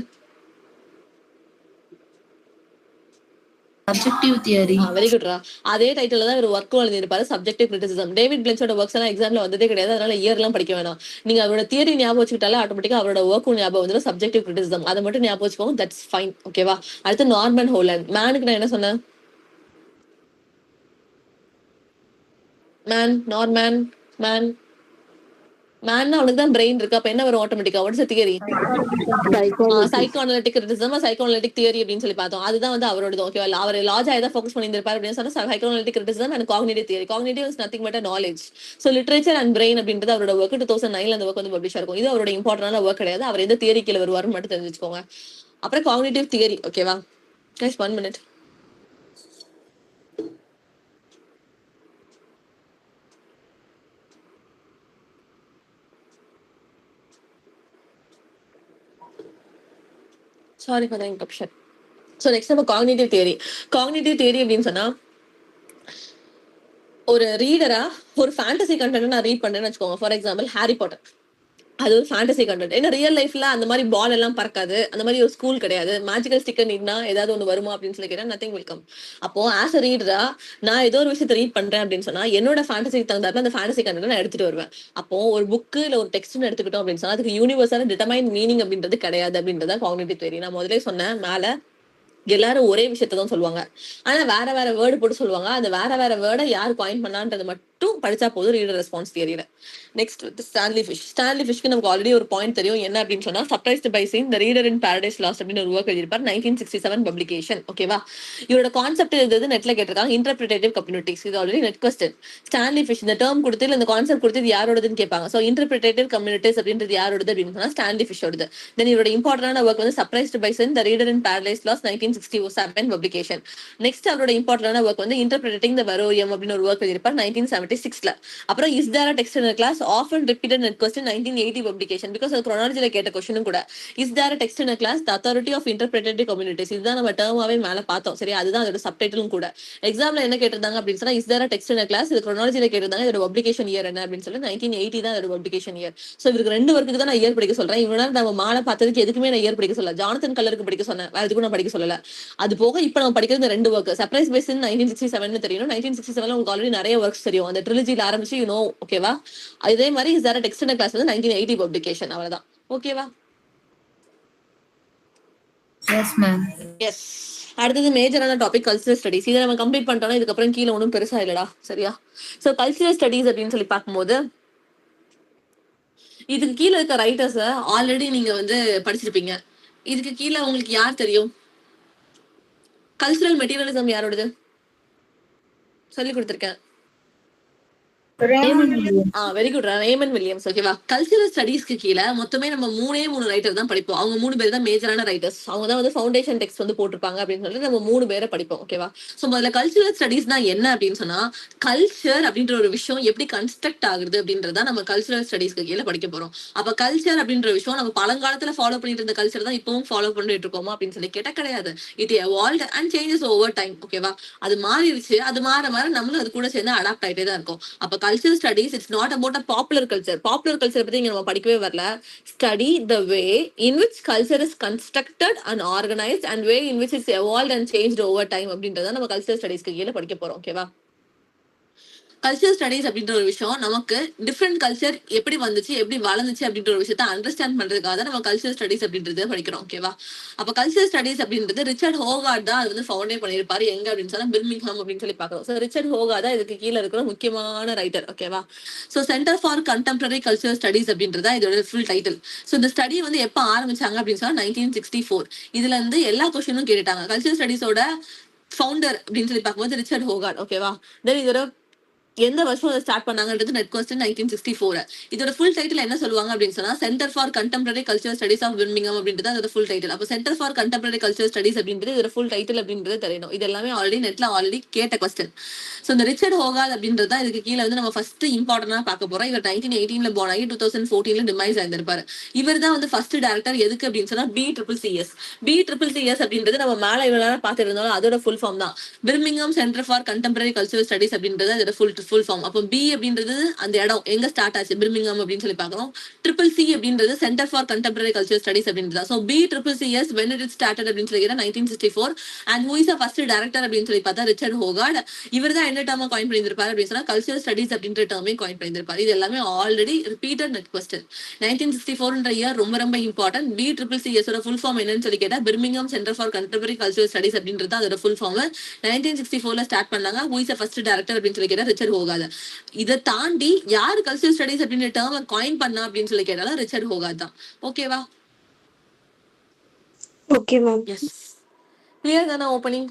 Subjective theory. வெரி குட்ரா. அதே டைட்டில் தான் ஒரு ஒர்க்கும் எழுதியிருப்பாரு, சப்ஜெக்டிவ் கிரிட்டிசிசம். டேவிட் பிளின்ச்சோட ஒர்க்ஸ் எல்லாம் எக்ஸாம்ல வந்ததே கிடையாது. அதனால இயர் எல்லாம் படிக்க வேணாம். நீங்க அவரோட தியரி ஞாபகம் வச்சுக்கிட்டாலே ஆட்டோமேட்டிக்கா அவரோட ஒர்க்கும் ஞாபகம் வந்து சப்ஜெக்டிவ் கிரிட்டிசிசம். அதை மட்டும் ஞாபகம் வச்சுக்கோங்க. That's fine. ஓகேவா? அடுத்து நார்மன் ஹோலண்ட். மேனுக்கு நான் என்ன சொன்னேன்? மேன்னா அவனுக்கு தான் பிரெயின் இருக்கு. அப்ப என்ன வரும் ஆட்டோமேட்டிக்கா? What is the theory? Psychoanalytic criticism, psychoanalytic theory அப்படின்னு சொல்லி பார்த்தோம். அதுதான் வந்து அவரோட. ஓகேவா? அவர் லாஜா எதை ஃபோக்கஸ் பண்ணியிருப்பாரு அப்படின்னு சொன்னா psychoanalytic criticism and cognitive theory. Cognitive is nothing but knowledge. So literature and brain அப்படின்றது அவரோட ஒர்க் 2009 அந்த ஒர்க் வந்து பப்ளிஷ் இருக்கும். இது அவரோட இம்பார்ட்டன்டான ஒர்க் கிடையாது. அவர் எந்த தியரி கீழே வருவாருன்னு மட்டும் தெரிஞ்சுக்கோங்க. அப்புறம் காக்னிட்டிவ் தியரி. ஓகேவா? Guys 1 minute. Sorry for the interruption. So next நம்ம காக்னிட்டிவ் தியரி அப்படின்னு சொன்னா ஒரு ரீடரா ஒரு ஃபேண்டசி கண்டென்ட் நான் ரீட் பண்றேன்னு வச்சுக்கோங்க. For example Harry Potter. அது ஒரு ஃபேண்டசி கண்டென்ட். ஏன்னா ரியல் லைஃப்ல அந்த மாதிரி பால் எல்லாம் பறக்காது, அந்த மாதிரி ஒரு ஸ்கூல் கிடையாது. மேஜிக்கல் ஸ்டிக்கர் நீட்னா ஏதாவது ஒன்று வருமா அப்படின்னு சொல்லி கேட்டா நத்திங் வில் கம். அப்போ ஆஸ் அ ரீடரா நான் ஏதோ ஒரு விஷயத்தை ரீட் பண்றேன் அப்படின்னு சொன்னா என்னோட ஃபேண்டசிக்கு தகுந்தாப்புல அந்த ஃபேண்டசி கண்டென்ட் நான் எடுத்துட்டு வருவேன். அப்போ ஒரு புக்கு இல்ல ஒரு டெக்ஸ்ட்னு எடுத்துக்கிட்டோம் அப்படின்னு சொன்னா அதுக்கு யூனிவர்ஸான டிட்டர்மைன் மீனிங் அப்படின்றது கிடையாது அப்படின்றத காக்னிட்டிவ் தியரி. நான் முதலே சொன்னேன் மேல எல்லாரும் ஒரே விஷயத்தான் சொல்லுவாங்க, ஆனா வேற வேற வேர்டு போட்டு சொல்லுவாங்க. அந்த வேற வேற வேர்டை யார் காயின் பண்ணான்றது மட்டும் படிச்சா போதும் ரீடர் ரெஸ்பான்ஸ் தியரியில. Next Stanley Fish. ஸ்டான்லி ஃபிஷ்க்கு நமக்கு ஆல்ரெடி ஒரு பாயிண்ட் தெரியும் என்ன அப்படின்னு சொன்னா surprised by sin the reader in Paradise Lost அப்படின்னு ஒரு ஒர்க் எழுதியிருப்பார் 1967 பப்ளிகேஷன். ஓகேவா, இவரோட கான்செப்ட் எழுதுறது நெட்ல கேட்டிருக்காங்க, இன்டர்பிரேட்டிவ் கம்யூனிட்டிஸ். இது already net question. Stanley fish இந்த டேர்ம் கொடுத்து இந்த கான்செப்ட் கொடுத்து இது யாரோடதுன்னு கேட்பாங்க. ஸோ இன்டர்பிரேட்டிவ் கம்யூனிட்டிஸ் அப்படின்றது யாரோடது அப்படின்னு சொன்னா ஸ்டான்லி ஃபிஷோடது. தென் இவரோட இம்பார்ட்டன்டான ஒர்க் வந்து surprised by sin the reader in Paradise Lost 1967 publication. Next அவரோட இம்பார்ட்டன்டான ஒர்க் வந்து இன்டர்பிரேட்டிங் த வெரோரியம் அப்படின்னு ஒரு ஒர்க் எழுதியிருப்பார் 1976ல. அப்புறம் is there a text in class often repeated net question 1980 publication. Because அது குரோனாலஜில கேட்ட கொஸ்டினும் கூட. Is there a text in class the authority of interpretive communities. இதுதான் நம்ம டேர்மாவே மேல பார்த்தோம். சரி, அதுதான் அதோட சப்டைட்டிலும் கூட. எக்ஸாம்ல என்ன கேட்டிருந்தாங்க அப்படின்னு சொன்னா is there a text in class, இது குரோனாலஜில கேட்டிருந்தாங்க. இதோட பப்ளிகேஷன் இயர் என்ன அப்படின்னு சொல்லி 1980 தான் இதோட பப்ளிகேஷன் இயர். சோ இவருக்கு ரெண்டு ஒர்க்குக்கு தான் நான் இயர் படிக்க சொல்றேன். இவனால நம்ம மாலை பார்த்ததுக்கு எதுக்குமே நான் இயர் படிக்க சொல்லல. ஜானத்தன் கல்லருக்கு படிக்க சொன்னேன், வேற எதுக்கும் நான் படிக்க சொல்லல. அது போக இப்ப நம்ம படிக்கிறது ரெண்டு ஒர்க். சர்ப்ரைஸ் பை சீன் 1967 தெரியும். 1967 உங்களுக்கு ஆல்ரெடி நிறைய ஒர்க்ஸ் தெரியும். அந்த ட்ரிலஜில ஆரம்பிச்சு ஓகேவா. இதே மாதிரி is there a text in class வந்து 1980 பப்ளிகேஷன். அவ்வளவுதான். ஓகேவா. Yes ma'am. எஸ். அடுத்தது மேஜரான டாபிக் கல்ச்சரல் ஸ்டடிஸ். இதை நம்ம கம்ப்ளீட் பண்ணிட்டோம்னா இதுக்கப்புறம் கீழே ஒன்றும் பெருசா இல்லடா. சரியா. சோ கல்ச்சரல் ஸ்டடிஸ் அப்படின்னு சொல்லி பார்க்கும்போது இதுக்கு கீழே இருக்க ரைட்டர்ஸ் ஆல்ரெடி நீங்க வந்து படிச்சிருப்பீங்க. இதுக்கு கீழே உங்களுக்கு யார் தெரியும்? கல்ச்சரல் மெட்டீரியலிசம் யாரோடது சொல்லி கொடுத்துருக்கேன். Very good, Raymond Williams. ஓகேவா. கல்ச்சரல் ஸ்டடீஸ்க்கு கீழே மொத்தமே நம்ம மூணு ரைட்டர் தான் படிப்போம். அவங்க 3 பேர் தான் மேஜரான ரைட்டர்ஸ். அவங்க தான் வந்து ஃபவுண்டேஷன் டெக்ஸ்ட் வந்து போட்டிருப்பாங்க அப்படின்னு சொல்லி நம்ம 3 பேரை படிப்போம். ஓகேவா. சோ முதல்ல கல்ச்சரல் ஸ்டடீஸ்னா என்ன அப்படின்னு சொன்னா கல்ச்சர் அப்படின்ற ஒரு விஷயம் எப்படி கன்ஸ்ட்ரக்ட் ஆகுது அப்படின்றத நம்ம கல்ச்சரல் ஸ்டடீஸ்க்கு கீழே படிக்க போறோம். அப்ப கல்ச்சர் அப்படின்ற விஷயம் நம்ம பழங்காலத்துல ஃபாலோ பண்ணிட்டு இருந்த கல்ச்சர் தான் இப்பவும் ஃபாலோ பண்ணிட்டு இருக்கோமா அப்படின்னு சொல்லி கேட்டா கிடையாது. It evolved and changes over time. ஓகேவா. அது மாறிடுச்சு. அது மாற நம்மளும் அது கூட சேர்ந்து அடாப்ட் ஆயிட்டே தான் இருக்கும். அப்ப cultural studies, it's not about a popular culture. Popular culture பத்தி இங்க நம்ம படிக்கவே வரல. Study the way in which culture is constructed and organized and way in which it's evolved and changed over time அப்படின்றத நம்ம cultural studiesக்கு கீழே படிக்க போறோம். ஓகேவா. கல்ச்சர் ஸ்டடிஸ் அப்படின்ற ஒரு விஷயம் நமக்கு டிஃப்ரெண்ட் கல்ச்சர் எப்படி வந்துச்சு எப்படி வளர்ந்துச்சு அப்படின்ற ஒரு விஷயத்த அண்டர்ஸ்டாண்ட் பண்றதுக்காக நம்ம கல்ச்சர் ஸ்டடிஸ் அப்படின்றத படிக்கிறோம். ஓகேவா. அப்ப கல்ச்சர் ஸ்டடிஸ் அப்படின்றது ரிச்சர்ட் ஹோகார்ட் தான் அது வந்து ஃபவுண்டே பண்ணியிருப்பாரு. எங்க அப்படின்னு சொன்னா பிர்மிங்ஹாம் அப்படின்னு சொல்லி பாக்குறோம். ஸோ ரிச்சர்ட் ஹோகார்ட் தான் இதுக்கு கீழே இருக்கிற முக்கியமான ரைட்டர். ஓகேவா. So centre for contemporary culture studies அப்படின்றதா இதோட ஃபுல் டைட்டில். ஸோ இந்த ஸ்டடி வந்து எப்ப ஆரம்பிச்சாங்க அப்படின்னு சொன்னா 1964. இதுல இருந்து எல்லா கொஸ்டினும் கேட்டுட்டாங்க. கல்ச்சர் ஸ்டடிஸோட ஃபவுண்டர் அப்படின்னு சொல்லி பார்க்கும்போது ரிச்சர்ட் ஹோகார்ட். ஓகேவா. தென் இதோட எந்த வருஷம் ஸ்டார்ட் பண்ணாங்கன்றது நெட் கொஸ்டின் 1964. இதோட ஃபுல் டைட்டில் என்ன சொல்லுவாங்க அப்படின்னு சொன்னா centre for contemporary culture studies of Birmingham அப்படின்றது அதோட ஃபுல் டைட்டில். அப்போ centre for contemporary culture studies அப்படின்றது இதோட ஃபுல் டைட்டில் அப்படின்றது தெரியணும். இது எல்லாமே ஆல்ரெடி நெட்ல ஆல்ரெடி கேட்ட கொஸ்டின். ஸோ இந்த ரிச்சர்ட் ஹோகார்ட் அப்படின்றது தான் இதுக்கு கீழே வந்து நம்ம ஃபர்ஸ்ட் இம்பார்ட்டன்டா பார்க்க போறோம். இவர் 1918 போன் ஆகி 2014 டிமைஸ் ஆயிருப்பாரு. இவர் தான் வந்து ஃபர்ஸ்ட் டைரக்டர். எதுக்கு அப்படின்னு சொன்னா BCCS. BCCS அப்படின்றது நம்ம மேல இவ்வளவு நேரம் பார்த்துட்டு இருந்தாலும் அதோட ஃபுல் ஃபார்ம் தான் Birmingham centre for contemporary culture studies அப்படின்றது அதோட ஃபுல் ஃபார்ம். அப்போ B அப்படின்றது அந்த இடம் எங்க ஸ்டார்ட் ஆச்சு பிர்மிங்ஹாம் அப்படின்னு சொல்லி பார்க்கிறோம். CCC அப்படின்றது centre for contemporary culture studies அப்படின்றது. So BCCS when it started அப்படின்னு சொல்லி 1964. and who is the first director அப்படின்னு சொல்லி பார்த்தா ரிச்சர்ட் ஹோகார்ட். இவர் தான் என்ன டேர்மா காயின் பண்ணியிருப்பாரு அப்படின்னு சொன்னா கல்ச்சர் ஸ்டடிஸ் அப்படின்ற டேர்மே காயின் பண்ணியிருப்பாரு. இது எல்லாமே already repeated net question. 1964 year ரொம்ப ரொம்ப இம்பார்ட்டன்ட். BCCS ஓட ஃபுல் ஃபார்ம் என்னன்னு சொல்லி கேட்டா Birmingham centre for contemporary culture studies அப்படின்றது அதோட ஃபுல் ஃபார்ம். 1964 ஸ்டார்ட் பண்ணாங்க. who is the first director அப்படின்னு சொல்லி கேட்டா ரிச்சர்ட் ஹோகார்ட். இதை தாண்டி யாரு கல்ச்சரல் ஸ்டடிஸ் அப்படின்ற டேர்மை காயின் பண்ணா அப்படின்னு சொல்லி கேட்டாலும் ரிச்சர்ட் ஹோகார்ட் தான். ஓகேவா. Okay ma'am. எஸ். கிளியர் தானே ஓப்பனிங்?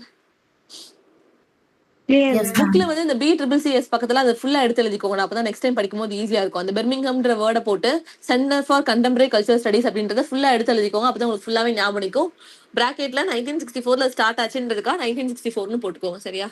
கிளியர். வந்து இந்த BCCS பக்கத்துல அதை ஃபுல்லா எடுத்து எழுதிக்கோங்க. அப்பதான் நெக்ஸ்ட் டைம் படிக்கும்போது ஈஸியா இருக்கும். அந்த பிர்மிங்ஹாம்ன்ற வேர்டை போட்டு centre for contemporary culture studies அப்படின்றத ஃபுல்லா எடுத்து எழுதிக்கோங்க. அப்பதான் உங்களுக்கு ஃபுல்லாவே ஞாபகம் இருக்கும். பிராக்கெட்ல 1964ல ஸ்டார்ட் ஆச்சுன்றதுக்கா 1964னு போட்டுக்கோங்க. சரியா?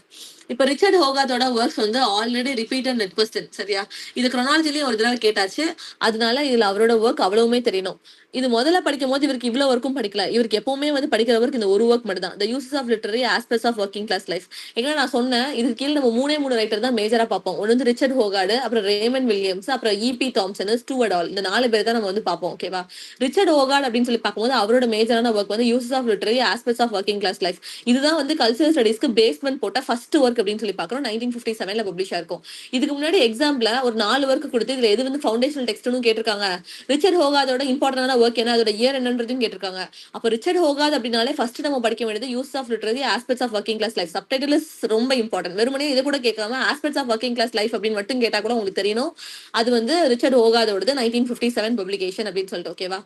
இப்ப ரிச்சர்ட் ஹோகார்த்தோட ஒர்க்ஸ் வந்து ஆல்ரெடி ரிப்பீட்டட் நெட் கொஸ்டின். சரியா? இது chronologyலயும் ஒரு தடவை கேட்டாச்சு. அதனால இதுல அவரோட ஒர்க் அவ்வளவுமே தெரியணும். இது முதல்ல படிக்கும் போது இவருக்கு இவ்வளவு ஒர்க்கும் படிக்கல. இவருக்கு எப்பவுமே வந்து படிக்கிற ஒர்க் இந்த ஒரு ஒர்க் மட்டும் தான். The uses of literary aspects of working class life. ஏன்னா நான் சொன்னேன் இதுக்கு கீழே நம்ம 3 ரைட்டர் தான் மேஜரா பார்ப்போம். ஒன்று வந்து ரிச்சர்ட் ஹோகார்டு, அப்புறம் ரேமன் வில்லியம்ஸ், அப்புறம் இபி தாம்சன், ஸ்டூவர்ட் ஆல். இந்த 4 பேர் தான் நம்ம வந்து பார்ப்போம். ஓகேவா? ரிச்சர்ட் ஹோகார்ட் அப்படின்னு சொல்லி பார்க்கும்போது அவரோட மேஜரான ஒர்க் வந்து uses of literary aspects of working class life. இதுதான் வந்து கல்ச்சரல் ஸ்டடீஸ்க்கு பேஸ்மெண்ட் போட்ட ஃபர்ஸ்ட் ஒர்க் அப்படின்னு சொல்லி பார்க்குறோம். 1957ல பப்ளிஷ் ஆயிருக்கும். இதுக்கு முன்னாடி எக்ஸாம்பிள் ஒரு 4 ஒர்க் கொடுத்து இதுல எது வந்து ஃபவுண்டேஷனல் டெக்ஸ்ட்னு கேட்டிருக்காங்க. ரிச்சர்ட் ஹோகார்டோட இம்பார்ட்டன்டான ஒர்க் என்ன, அதோட இயர் என்னன்றதையும் கேட்டிருக்காங்க. அப்போ ரிச்சர்ட் ஹோகார்ட் அப்படின்னாலே ஃபர்ஸ்ட் நம்ம படிக்க வேண்டியது use of literary aspects of working class life. Subtitle ரொம்ப இம்பார்ட்டன்ட். வெறுமனே இதை கூட கேட்காம aspects of working class life அப்படின்னு மட்டும் கேட்டா கூட உங்களுக்கு தெரியணும் அது வந்து ரிச்சர்ட் ஹோகார்டோடது 1957 பப்ளிகேஷன் அப்படின்னு சொல்லிட்டு. ஓகேவா?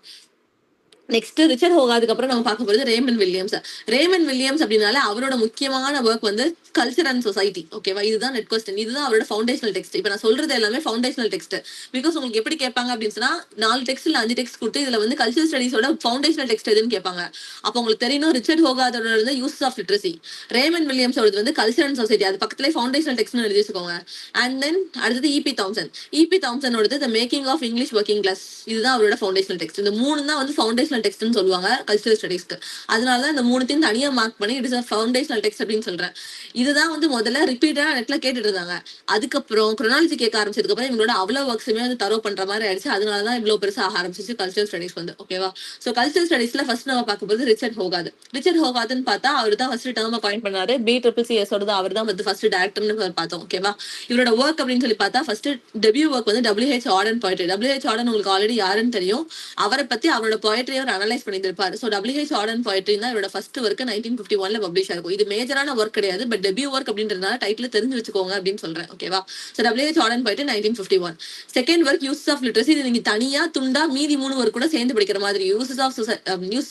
நெக்ஸ்ட் ரிச்சர்ட் ஹோகார்டுக்கு அப்புறம் நம்ம பார்க்க போறது ரேமன் வில்லியம்ஸ். ரேமன் வில்லியம்ஸ் அப்படின்னாலே அவரோட முக்கியமான ஒர்க் வந்து கல்ச்சர் அண்ட் சொசைட்டி. ஓகேவா? இதுதான் நெட் கொஸ்டின். இதுதான் அவரோட ஃபவுண்டேஷனல் டெக்ஸ்ட். இப்ப நான் சொல்றது எல்லாமே ஃபவுண்டேஷனல் டெக்ஸ்ட். பிகாஸ் உங்களுக்கு எப்படி கேட்பாங்க அப்படின்னு சொன்னா 4 டெக்ஸ்ட் இல்ல 5 டெக்ஸ்ட் கொடுத்து இதுல வந்து கல்ச்சரல் ஸ்டடீஸோட ஃபவுண்டேஷனல் டெக்ஸ்ட் எதுன்னு கேட்பாங்க. அப்போ உங்களுக்கு தெரியணும் ரிச்சர்ட் ஹோகார்டோட வந்து யூஸ் ஆஃப் லிட்ரஸி, ரேமன் வில்லியம்ஸோட வந்து கல்ச்சர் அண்ட் சொசைட்டி. அது பக்கத்துல ஃபவுண்டேஷனல் டெக்ஸ்ட்னு எழுதி வச்சுக்கோங்க. அண்ட் தென் அடுத்தது இபி தாம்சன். இபி தாம்சனோடது the making of English working class. இதுதான் அவரோட ஃபவுண்டேஷனல் டெக்ஸ்ட். இந்த 3 தான் வந்து ஃபவுண்டேஷனல் டெக்ஸ்ட்னு சொல்லுவாங்க கல்ச்சரல் ஸ்டடீஸ்க்கு. அதனாலதான் இந்த 3த்தையும் தனியா மார்க் பண்ணி இட் இஸ் ஃபவுண்டேஷனல் டெக்ஸ்ட் அப்படின்னு சொல்றேன். இதுதான் வந்து முதல்ல ரிப்பீட்டடா நெட்ல கேட்டுட்டு இருந்தாங்க. அதுக்கப்புறம் chronology கேட்க ஆரம்பிச்சதுக்கு அப்புறம் இவங்களோட அவ்வளவு ஒர்க்ஸுமே வந்து தரோ பண்ற மாதிரி ஆயிடுச்சு. அதனாலதான் இவ்வளவு பெருசா ஆக ஆரம்பிச்சிச்சு கல்ச்சரல் ஸ்டடீஸ் வந்து. ஓகேவா? சோ கல்ச்சரல் ஸ்டடீஸ்ல ஃபர்ஸ்ட் நம்ம பார்க்க போது ரிச்சர்ட் ஹோகார்ட். ரிச்சர்ட் ஹோகார்ட்னு பார்த்தா அவர் தான் ஃபர்ஸ்ட் டேர்ம் அப்பாயிண்ட் பண்ணாரு. BCCS ஓட அவர் தான் வந்து ஃபர்ஸ்ட் டைரக்டர்னு பார்த்தோம். ஓகேவா? இவரோட ஒர்க் அப்படின்னு சொல்லி பார்த்தா ஃபர்ஸ்ட் டெபியூ ஒர்க் வந்து WH Auden poetry. WH Ardern உங்களுக்கு ஆல்ரெடி யாருன்னு தெரியும். அவரை பத்தி அவரோட போயிட்ரியை அவர் அனலைஸ் பண்ணியிருப்பாரு. ஸோ WH ஆர்டன் போயிட்ரி தான் இவரோட ஃபர்ஸ்ட் ஒர்க் 1951ல பப்ளிஷ் ஆகும். இது மேஜரான ஒர்க் கிடையாது, பட் டெபியூ ஒர்க் அப்படின்றதுனால டைட்டில் தெரிஞ்சு வச்சுக்கோங்க அப்படின்னு சொல்றேன். ஓகேவா? ஸோ WH ஆர்டன் போயிட்டு 1951. Second work use of literacy. இது நீங்க தனியா துண்டா மீதி 3 ஒர்க் கூட சேர்ந்து படிக்கிற மாதிரி. Uses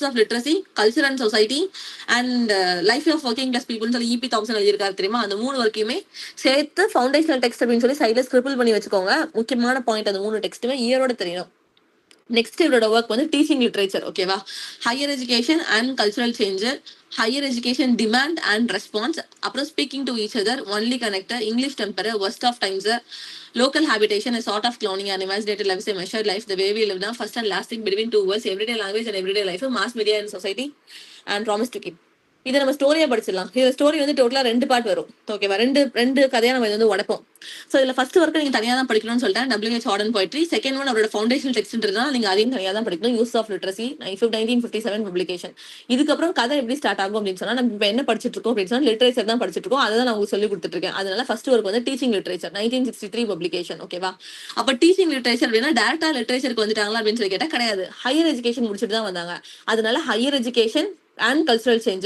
of literacy, culture and society and life of working class பீப்புள்னு சொல்லி இபி தாம்சன் எழுதியிருக்காரு தெரியுமா? அந்த 3 ஒர்க்கையுமே சேர்த்து ஃபவுண்டேஷனல் டெக்ஸ்ட் அப்படின்னு சொல்லி சைட்ல ஸ்கிரிபிள் பண்ணி வச்சுக்கோங்க. முக்கியமான பாயிண்ட் அந்த 3 டெக்ஸ்ட்டுமே இயரோட தெரியணும். நெக்ஸ்ட் இவரோட ஒர்க் வந்து டீச்சிங் லிட்ரேச்சர். ஓகேவா? Higher education and cultural change, higher education demand and response, அப்புறம் speaking to each other, only connector, English temper, worst of times, local habitation, sort of cloning and imaginative life, a measured life, the way we live now, first and lasting between two worlds, everyday language and everyday life, mass media and society, and promise to keep. இதை நம்ம ஸ்டோரியா படிச்சிடலாம். இந்த story வந்து டோட்டலா 2 part வரும். ஓகேவா? ரெண்டு கதையா நம்ம இது வந்து உடைப்போம். சோ இதுல ஃபர்ஸ்ட் ஒர்க் நீங்க தனியா தான் படிக்கணும்னு சொல்லிட்டேன், WH Auden poetry. Second one அவரோட ஃபவுண்டேஷனல் டெக்ஸ்ட்ன்றதுனால நீங்க அதையும் தனியா தான் படிக்கணும், யூஸ் ஆஃப் லிட்ரஸி, 1957 பப்ளிகேஷன். இதுக்கப்புறம் கதை எப்படி ஸ்டார்ட் ஆகும் அப்படின்னு சொன்னா நம்ம இப்ப என்ன படிச்சிட்டு இருக்கோம் அப்படின்னு சொன்னா லிட்ரேச்சர் தான் படிச்சிட்டு இருக்கோம். அதை தான் நான் உங்களுக்கு சொல்லி கொடுத்துட்டு இருக்கேன். அதனால ஃபர்ஸ்ட் ஒர்க் வந்து டீச்சிங் லிட்ரேச்சர், 1963 பப்ளிகேஷன். ஓகேவா? அப்ப டீச்சிங் லிட்ரேச்சர் அப்படின்னா டேரக்டா லிட்ரேச்சருக்கு வந்துட்டாங்களா அப்படின்னு சொல்லி கேட்டா கிடையாது. ஹையர் எஜுகேஷன் முடிச்சுட்டு தான் வந்தாங்க. அதனால higher education and cultural change,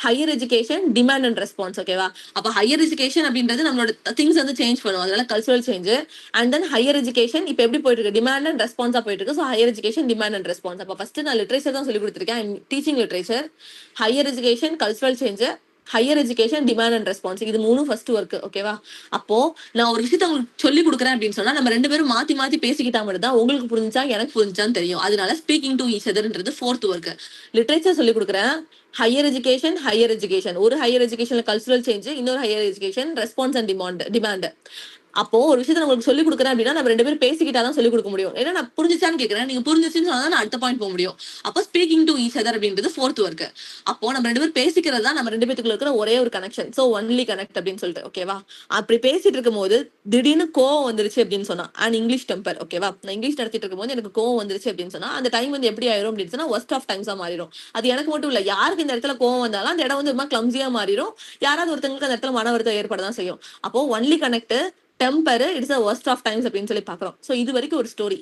higher education demand and response. ஓகேவா? அப்ப ஹையர் எஜுகேஷன் அப்படின்றது நம்மளோட திங்ஸ் வந்து சேஞ்ச் பண்ணும். அதனால cultural change and then higher education இப்ப எப்படி போயிட்டு இருக்கு, டிமாண்ட் அண்ட் ரெஸ்பான்ஸா போயிட்டு இருக்கு. So higher education demand and response. அப்ப ஃபர்ஸ்ட் நான் லிட்ரேச்சர் தான் சொல்லி கொடுத்துருக்கேன், teaching literature, higher education, cultural change, higher education demand and response. இது 3 ஃபர்ஸ்ட் ஒர்க். ஓகேவா? அப்போ நான் ஒரு விஷயத்த உங்களுக்கு சொல்லி கொடுக்குறேன் அப்படின்னு சொன்னா நம்ம 2 பேரும் மாத்தி மாத்தி பேசிக்கிட்டா மட்டும் தான் உங்களுக்கு புரிஞ்சா எனக்கு புரிஞ்சான்னு தெரியும். அதனால ஸ்பீக்கிங் டு ஈச் அதர்ன்றது 4th ஒர்க். லிட்ரேச்சர் சொல்லி கொடுக்குறேன், ஹையர் எஜுகேஷன், ஒரு ஹையர் எஜுகேஷன்ல கல்ச்சரல் சேஞ்ச், இன்னொரு higher education response and demand. அப்போ ஒரு விஷயத்த உங்களுக்கு சொல்லி கொடுக்குறேன் அப்படின்னா நம்ம 2 பேரும் பேசிக்கிட்டாதான் சொல்லி கொடுக்க முடியும். ஏன்னா நான் புரிஞ்சுச்சான்னு கேட்கறேன், நீங்க புரிஞ்சுச்சுன்னு சொன்னா நான் அடுத்த பாயிண்ட் போக முடியும். அப்போ ஸ்பீக்கிங் டு ஈச் அதர் அப்படின்றது 4th ஒர்க். அப்போ நம்ம 2 பேரும் பேசிக்கிறது தான் நம்ம 2 பேத்துக்குள்ள இருக்கிற ஒரே ஒரு கனெக்ஷன். சோ ஒன்லி கனெக்ட் அப்படின்னு சொல்லிட்டு. ஓகேவா? அப்படி பேசிட்டு இருக்கும் போது திடீர்னு கோவம் வந்துருச்சு அப்படின்னு சொன்னா அண்ட் இங்கிலீஷ் டெம்பர். ஓகேவா? நான் இங்கிலீஷ் நடத்திட்டு இருக்கும் போது எனக்கு கோவம் வந்துருச்சு அப்படின்னு சொன்னா அந்த டைம் வந்து எப்படி ஆயிரும் அப்படின்னு சொன்னா ஒர்ஸ்ட் ஆஃப் டைம்ஸா மாறிடும். அது எனக்கு மட்டும் இல்ல, யாருக்கு இந்த இடத்துல கோவம் வந்தாலும் அந்த இடம் வந்து ரொம்ப கிளம்ஸியா மாறிடும். யாராவது ஒருத்தங்களுக்கு அந்த இடத்துல மன வருத்தம் ஏற்படதான் செய்யும். அப்போ only connect, temper, it's a worst of times அப்படின்னு சொல்லி பாக்குறோம். சோ இது வரைக்கும் ஒரு ஸ்டோரி.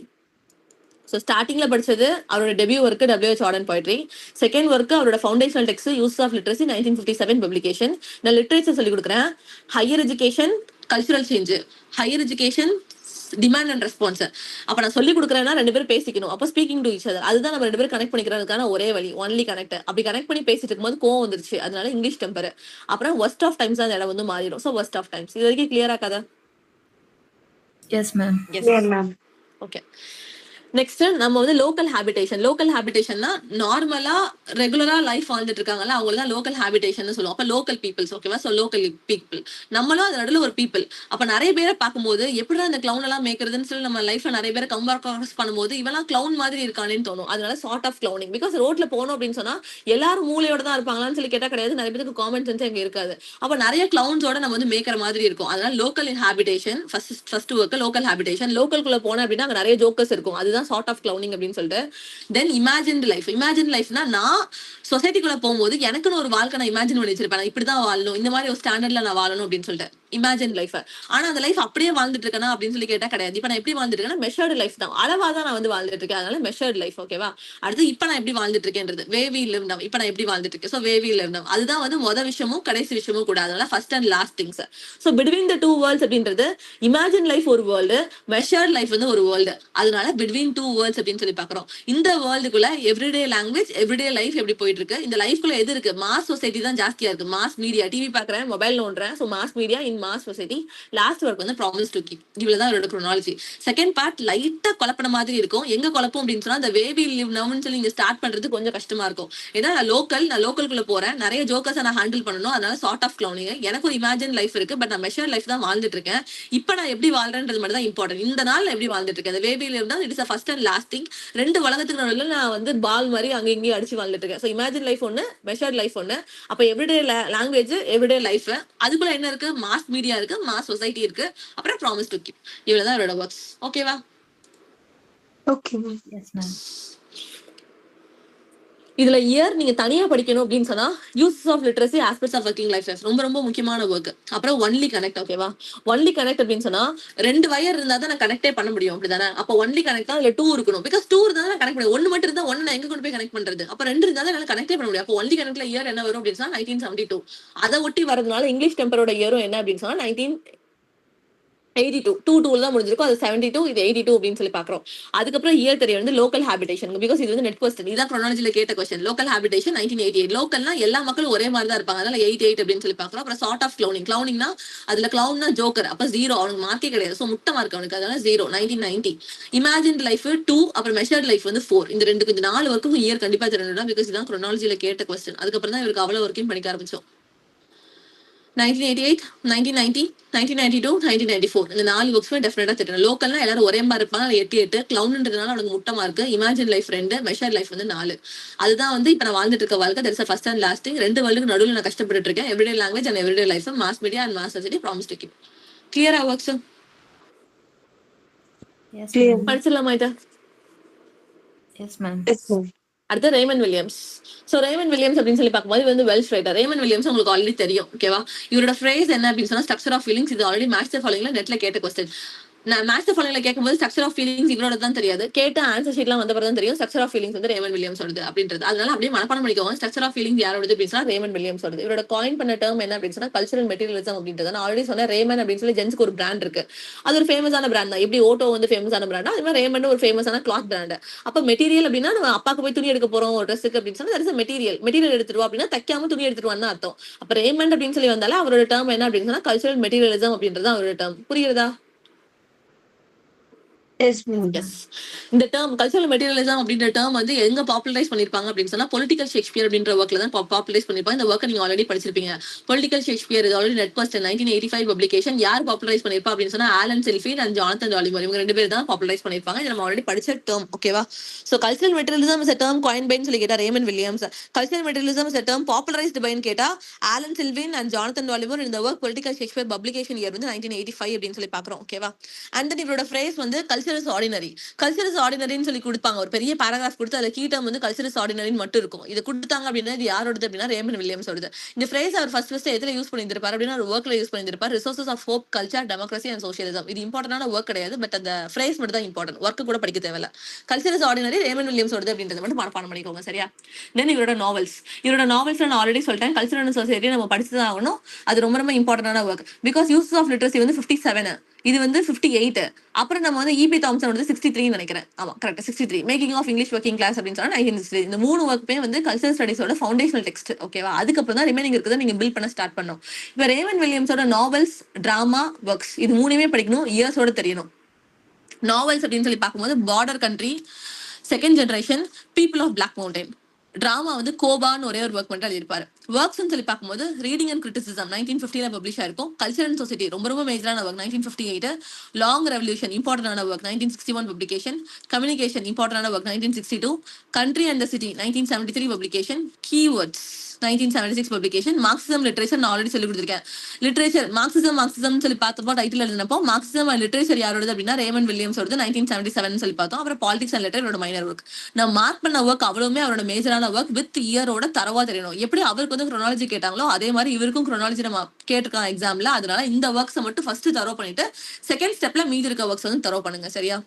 ஸோ ஸ்டார்டிங்ல படிச்சது அவரோட debut work WH Auden poetry. Second work அவரோட foundational text use of literacy, 1957 publication. நான் லிட்ரேச்சர் சொல்லி கொடுக்குறேன், higher education, cultural change, higher education demand and response. அப்ப நான் சொல்லி கொடுக்குறேன்னா 2 பேரும் பேசிக்கணும். அப்போ ஸ்பீக்கிங் டு ஈச் அதர், அதுதான் நம்ம 2 பேரும் கனெக்ட் பண்ணிக்கிறதுக்கான ஒரே வழி, ஒன்லி கனெக்ட். அப்படி கனெக்ட் பண்ணி பேசிட்டு இருக்கும்போது கோவம் வந்துருச்சு, அதனால இங்கிலீஷ் டெம்பர். அப்புறம் worst ஆஃப் டைம்ஸ் அந்த இடம் வந்து மாறிடும். So worst of times. இது வரைக்கும் கிளியரா கதை? Yes, ma'am. Yes. Yeah, ma'am. Okay. Next நம்ம வந்து லோக்கல் ஹேபிடேஷன்னா நார்மலா ரெகுலரா லைஃப் வாழ்ந்துட்டு இருக்காங்கல்ல அவங்க தான் லோக்கல் ஹேபிடேஷன் சொல்லுவோம். அப்ப லோக்கல் பீப்புள்ஸ் ஓகேவா. சோ லோக்கல் பீப்புள் நம்மளும் அது நடுவில் ஒரு பீப்புள். அப்ப நிறைய பேரை பார்க்கும்போது எப்படிதான் இந்த கிளவுன் எல்லாம் மேய்க்கிறதுன்னு சொல்லி நம்ம லைஃப்ல நிறைய பேரை கம்பேர் பண்ணும்போது இவெல்லாம் கிளவுன் மாதிரி இருக்கானேன்னு தோணும். அதனால சார்ட் ஆஃப் கிளவுனிங். பிகாஸ் ரோட்ல போனோம் அப்படின்னு சொன்னா எல்லாரும் மூளையோட தான் இருப்பாங்களான்னு சொல்லி கேட்டா கிடையாது. நிறைய பேருக்கு காமன் சென்ஸ் எங்க இருக்காது. அப்ப நிறைய கிளவுன்ஸோட நம்ம வந்து மேய்க்கிற மாதிரி இருக்கும். அதனால local habitation first work local habitation. லோக்கல்குள்ள போனேன் அப்படின்னா அங்க நிறைய ஜோக்கர்ஸ் இருக்கும். அதுதான் சார்ட் ஆஃப் கிளவுனிங் அப்படின்னு சொல்லிட்டு. தென் இமேஜின்ட் லைஃப்னா நான் சொசைட்டிக்குள்ள போகும்போது எனக்குன்னு ஒரு வாழ்க்கை நான் இமேஜின் பண்ணி வச்சிருப்பேன். நான் இப்படிதான் வாழணும், இந்த மாதிரி ஒரு ஸ்டாண்டர்ட்ல நான் வாழணும் அப்படின்னு சொல்லிட்டு இமேஜின் லைஃப். ஆனா அந்த லைஃப் அப்படியே வாழ்ந்துட்டு இருக்கேனா அப்படின்னு சொல்லி கேட்டா கிடையாது. இப்ப நான் எப்படி வாழ்ந்துட்டு இருக்கேன்னா மெஷர்டு லைஃப் தான். அளவா தான் நான் வந்து வாழ்ந்துட்டு இருக்கேன். அதனால மெஷர்டு லைஃப் ஓகேவா. அடுத்து இப்ப நான் எப்படி வாழ்ந்துட்டு இருக்கேன்றது வேவி லிவ் நவ். இப்ப நான் எப்படி வாழ்ந்துட்டு இருக்கேன். சோ வேவி லிவ் நவ் அதுதான் வந்து மொத விஷயமும் கடைசி விஷயமும் கூட. அதனால first and last things. So between the two worlds அப்படின்றது இமேஜின் லைஃப் ஒரு வேர்ல்டு, மெஷர்ட் லைஃப் வந்து ஒரு வேர்ல்டு. அதனால பிட்வீன் டூ வேர்ல்ட்ஸ் அப்படின்னு சொல்லி பாக்குறோம். இந்த வேர்ல்டுக்குள்ள எவ்ரிடே லாங்குவேஜ் எவ்ரிடே லைஃப் எப்படி போயிட்டு இருக்கு. இந்த லைஃப்குள்ள எது இருக்கு. மாஸ் சொசைட்டி தான் ஜாஸ்தியா இருக்கு. மாஸ் மீடியா டிவி பாக்குறேன், மொபைல் நோண்டுறேன். So mass media in mass society. Last work வந்து ப்ராமிஸ் டு கீப். இவ்வளவுதான் அவரோட குரோனாலஜி. செகண்ட் பார்ட் லைட்டா குழப்பன மாதிரி இருக்கும். எங்க குழப்பம் அப்படின்னு சொன்னா அந்த வேவி லிவ் நவ்னு சொல்லி நீங்க ஸ்டார்ட் பண்றது கொஞ்சம் கஷ்டமா இருக்கும். ஏன்னா நான் லோக்கல்குள்ள போறேன், நிறைய ஜோக்கர்ஸ் நான் ஹேண்டில் பண்ணணும். அதனால சார்ட் ஆஃப் கிளவுனிங். எனக்கு ஒரு இமேஜின் லைஃப் இருக்கு, பட் நான் மெஷர் லைஃப் தான் வாழ்ந்துட்டு இருக்கேன். இப்ப நான் எப்படி வாழ்றேன்றது மட்டும் தான் இம்பார்ட்டன்ட். இந்த நாள் எப்படி வாழ்ந்துட்டு இருக்கேன். அந்த வேவி லிவ் தான் it is first and last thing. ரெண்டு உலகத்துக்கு நடுவில் நான் வந்து பால் மாதிரி அங்க இங்கேயும் அடிச்சு வாழ்ந்துட்டு இருக்கேன். ஸோ இமேஜின் லைஃப் ஒன்னு, மெஷர்ட் லைஃப் ஒன்னு. அப்ப எவ்ரிடே லாங்குவேஜ் எவ்ரிடே லைஃப். அதுக்குள்ள என்ன இருக்கு. மாஸ் மீடியா இருக்கு, மாஸ் சொசைட்டி இருக்கு, அப்புறம் ப்ராமிஸ் டு கீப். இவ்வளவுதான் அவரோட ஒர்க்ஸ். ஓகேவா. Okay ma'am. Yes ma'am. இதுல இயர் நீங்க தனியா படிக்கணும் அப்படின்னு சொன்னா uses of literacy aspects of working life ரொம்ப ரொம்ப முக்கியமான ஒர்க். அப்புறம் ஒன்லி கனெக்ட். ஓகேவா. ஒன்லி கனெக்ட் அப்படின்னு சொன்னா 2 வயர் இருந்தா தான் நான் கனெக்டே பண்ண முடியும். அப்படிதானே. அப்ப ஒன்லி கனெக்ட் தான். இல்ல 2 இருக்கணும். பிகாஸ் 2 இருந்தா தான் கனெக்ட் பண்ண. 1 மட்டும் இருந்தா 1 நான் எங்க கொண்டு போய் கனெக்ட் பண்றது. அப்ப 2 இருந்தா தான் என்னால கனெக்டே பண்ண முடியும். அப்ப ஒன்லி கனெக்ட்ல இயர் என்ன வரும் அப்படின்னு சொன்னா 1972. அதை ஒட்டி வரதுனால இங்கிலீஷ் டெம்பரோட இயரும் என்ன அப்படின்னு சொன்னா 1982. 2 தான் முடிஞ்சிருக்கும். அது 72, இது 82 அப்படின்னு சொல்லி பாக்குறோம். அதுக்கப்புறம் இயர் தெரிய வந்து லோக்கல் ஹேபிடேஷன். பிகாஸ் இது வந்து நெட் கொஸ்டின். இதான் குரோனாலஜில கேட்ட கொஸ்டின். Local habitation 1988. லோக்கல்னா எல்லா மக்களும் ஒரே மாதிரி தான் இருப்பாங்க. அதனால 88 அப்படின்னு சொல்லி பாக்குறோம். அப்புறம் சார்ட் ஆஃப் கிளவுனிங்னா அதுல கிளவுன்னா ஜோக்கர். அப்ப 0 அவனுக்கு மார்க்கே கிடையாது. சோ முட்டை மார்க் அவனுக்கு. அதனால 0. 1990. இமேஜின் லைஃப் 2, அப்புறம் மெஷர்ட் லைஃப் வந்து 4. இந்த ரெண்டு கொஞ்சம் 4 வரைக்கும் இயர் கண்டிப்பா தெரியணும். பிகாஸ் இதான் குரோனாலஜில கேட்ட கொஸ்டின். அதுக்கப்புறம் தான் இவருக்கு அவ்வளவு வரைக்கும் படிக்க ஆரம்பிச்சோம். 1988, 1990, 1992, 1994. இந்த 4 புக்ஸ்மே டெஃபினட்டா தெரியும். லோக்கல்னா எல்லாரும் ஒரே மாதிரி இருப்பாங்க. 88. கிளவுன்ன்றதுனால அவனுக்கு முட்டமா இருக்கு. இமேஜின் லைஃப் 2, மெஷர் லைஃப் வந்து 4. அதுதான் வந்து இப்ப நான் வாழ்ந்துட்டு இருக்க வாழ்க்கை. That is first and last thing. 2 வேர்ல்டுக்கு நடுவில் நான் கஷ்டப்பட்டு இருக்கேன். Everyday language and everyday life, mass media and mass society, promise to keep. கிளியரா ஒர்க்ஸ் எஸ் Clear. மேம். படிச்சிடலாமா இதை. Yes ma'am. Yes ma'am. அடுத்து Raymond Williams. So Raymond Williams அப்படின்னு சொல்லி பார்க்கும்போது இது வந்து வெல்ஷ் ரைட்டர். ரேமன் வில்லியம்ஸ் உங்களுக்கு ஆல்ரெடி தெரியும். ஓகேவா. இவரோட ஃப்ரேஸ் என்ன அப்படின்னு சொன்னா ஸ்ட்ரக்சர் ஆஃப் ஃபீலிங்ஸ். இது ஆல்ரெடி மேட்ச் த ஃபாலோயிங்ல நெட்ல கேட்ட கொஸ்டின். நான் மேட்ச் த ஃபாலோயிங்ல கேட்கும்போது ஸ்ட்ரக்சர் ஆஃப் ஃபீலிங்ஸ் இவரோட தான் தெரியாது. கேட்ட ஆன்சர் ஷீட்லாம் வந்தப்பறம் தான் தெரியும் ஸ்ட்ரக்சர் ஆஃப் ஃபீலிங்ஸ் வந்து ரேமன் வில்லியம்ஸ் வருது அப்படின்றது. அதனால அப்படியே மனப்பாடம் பண்ணிக்கோங்க. ஸ்ட்ரக்சர் ஆஃப் ஃபீலிங்ஸ் யாரோட அப்படின்னு சொன்னா ரேமன் வில்லியம்ஸ் வருது. இவரோட காயின் பண்ண டேர்ம் என்ன அப்படின்னு சொன்னா கல்ச்சரல் மெட்டீரியலிசம் அப்படின்றது. நான் ஆல்ரெடி சொன்ன ரேமன் அப்படின்னு சொல்லி ஜென்ஸ்க்கு ஒரு பிராண்ட் இருக்கு. அது ஒரு ஃபேமஸான பிராண்ட் தான். எப்படி ஓட்டோ வந்து ஃபேமஸான பிராண்ட், அது மாதிரி ரேமன் ஒரு ஃபேமஸான கிளாத் பிராண்ட். அப்ப மெட்டீரியல் அப்படின்னா நம்ம அப்பாக்கு போய் துணி எடுக்க போறோம் ஒரு ட்ரெஸ்ஸுக்கு அப்படின்னு சொன்னா தட் இஸ் மெட்டீரியல் எடுத்துருவா அப்படின்னா தைக்காம துணி எடுத்துருவான்னு அர்த்தம். அப்ப ரேமன் அப்படின்னு சொல்லி வந்தாலும் அவரோட டேர்ம் என்ன அப்படின்னு சொன்னா கல்ச்சரல் மெட்டீரியலிசம் அப்படின்றது அவரோட டேர்ம். புரியுறதா. S ma'am. எஸ். இந்த டேர்ம் கல்ச்சரல் மெட்டீரியலிசம் அப்படின்ற டேர்ம் வந்து எங்க பாப்புலரைஸ் பண்ணிருப்பாங்க அப்படின்னு சொன்னா பொலிட்டிக்கல் ஷேக்ஸ்பியர் அப்படின்ற ஒர்க்ல தான் பாப்புலரைஸ் பண்ணிருப்பாங்க. இந்த ஒர்க்கை நீங்க ஆல்ரெடி படிச்சிருப்பீங்க. பொலிட்டிக்கல் ஷேக்ஸ்பியர் இது ஆல்ரெடி நெட் கொஸ்டின். 1985 பப்ளிகேஷன். யார் பாப்புலரைஸ் பண்ணிருப்பா அப்படின்னு சொன்னா ஆலன் செல்ஃபீல்ட் அண்ட் ஜானத்தன் டாலிமர். இவங்க 2 பேர் தான் பாப்புலரைஸ் பண்ணிருப்பாங்க. இது நம்ம ஆல்ரெடி படிச்ச டேர்ம். ஓகேவா. So cultural materialism is a term coined by சொல்லி கேட்டா ramen Williams. Cultural materialism is a term popularized by கேட்டா ஆலன் செல்ஃபீல்ட் அண்ட் ஜானத்தன் டாலிமர். இந்த work political Shakespeare publication year வந்து 1985 அப்படின்னு சொல்லி பாக்குறோம். ஓகேவா. அண்ட் தென் இவரோட ஃப்ரேஸ் வந்து culture is ordinary. Culture is ஆர்டினரின்னு சொல்லி கொடுப்பாங்க. ஒரு பெரிய பேராகிராஃப் கொடுத்து அதுல கீ டேர்ம் வந்து கல்ச்சர் இஸ் ஆர்டினரின்னு மட்டும் இருக்கும். இது கொடுத்தாங்க அப்படின்னா இது யாரோடது அப்படின்னா ரேமன் வில்லியம்ஸ் ஓடது. இந்த ஃப்ரேஸ் அவர் ஃபர்ஸ்ட் எதுல யூஸ் பண்ணியிருப்பார் அப்படின்னா ஒரு ஒர்க்ல யூஸ் பண்ணியிருப்பார். Resources of hope, culture, democracy and socialism. இது இம்பார்ட்டன்டான ஒர்க் கிடையாது. பட் அந்த ஃப்ரேஸ் மட்டும் தான் இம்பார்ட்டன்ட். ஒர்க் கூட படிக்க தேவையில்ல. Culture is ordinary Raymond Williams ஓடது அப்படின்றத மட்டும் மனப்பாடம் பண்ணிக்கோங்க. சரியா. தென் இவரோட நாவல்ஸ் நான் ஆல்ரெடி சொல்லிட்டேன். கல்ச்சர் அண்ட் சொசைட்டி நம்ம படிச்சுதான் ஆகணும். அது ரொம்ப ரொம்ப இம்பார்ட்டன்டான work. Because uses of literacy வந்து 57, இது வந்து 58. அப்புறம் நம்ம வந்து இபி தாம்சன் வந்து 63 நினைக்கிறேன். ஆமா correct 63. Making of English working class அப்படின்னு சொன்னா 1963. இந்த 3 ஒர்க்குமே வந்து கல்ச்சரல் ஸ்டடீஸோட ஃபவுண்டேஷனல் டெக்ஸ்ட். ஓகேவா. அதுக்கப்புறம் தான் ரிமைனிங் இருக்கிறத நீங்க பில்ட் பண்ண ஸ்டார்ட் பண்ணணும். இப்ப ரேமன் வில்லியம்ஸோட நாவல்ஸ், டிராமா, ஒர்க்ஸ் இது 3மே படிக்கணும். இயர்ஸோட தெரியணும். நாவல்ஸ் அப்படின்னு சொல்லி பார்க்கும்போது border country, second generation, people of black mountain. Drama வந்து கோபான்னு ஒரே ஒரு ஒர்க் மட்டும் எழுதியிருப்பாரு. ஒர்க்ஸ்னு சொல்லி பார்க்கும்போது ரீடிங் அண்ட் கிரிட்டிசிசம் 1950 பப்ளிஷ் ஆயிருக்கும். கல்ச்சர் அண்ட் சொசைட்டி ரொம்ப ரொம்ப மேஜரான ஒர்க் 1958. லாங் ரெவல்யூஷன் இம்பார்ட்டன்டான ஒர்க் 1961 பப்ளிகேஷன். கம்யூனிகேஷன் இம்பார்ட்டன்டான work 1962. Country and the city 1973 publication. Keywords 1976 publication. Marxism literature நான் ஆல்ரெடி சொல்லி கொடுத்துருக்கேன். லிட்ரேச்சர் மார்க்சிசம் சொல்லி பார்த்தப்போ டைட்டில் எழுதினப்போ மார்க்சிசம் அண்ட் லிட்ரேச்சர் யாரோடது அப்படின்னா ரேமண்ட் வில்லியம்ஸ் ஓடது 1977 சொல்லி பார்த்தோம். அப்புறம் politics and letter minor work. நான் மார்க் பண்ண ஒர்க் அவ்வளவுமே அவரோட மேஜரான ஒர்க் வித் இயரோட தரவா தெரியணும். எப்படி அவருக்கு வந்து குரோனாலஜி கேட்டாங்களோ அதே மாதிரி இவருக்கும் குரோனாலஜி நம்ம கேட்டிருக்காங்க எக்ஸாம்ல. அதனால இந்த ஒர்க்ஸை மட்டும் ஃபர்ஸ்ட் தரோ பண்ணிட்டு செகண்ட் ஸ்டெப்ல மீதி இருக்க ஒர்க்ஸ் வந்து தரோ பண்ணுங்க. சரியா?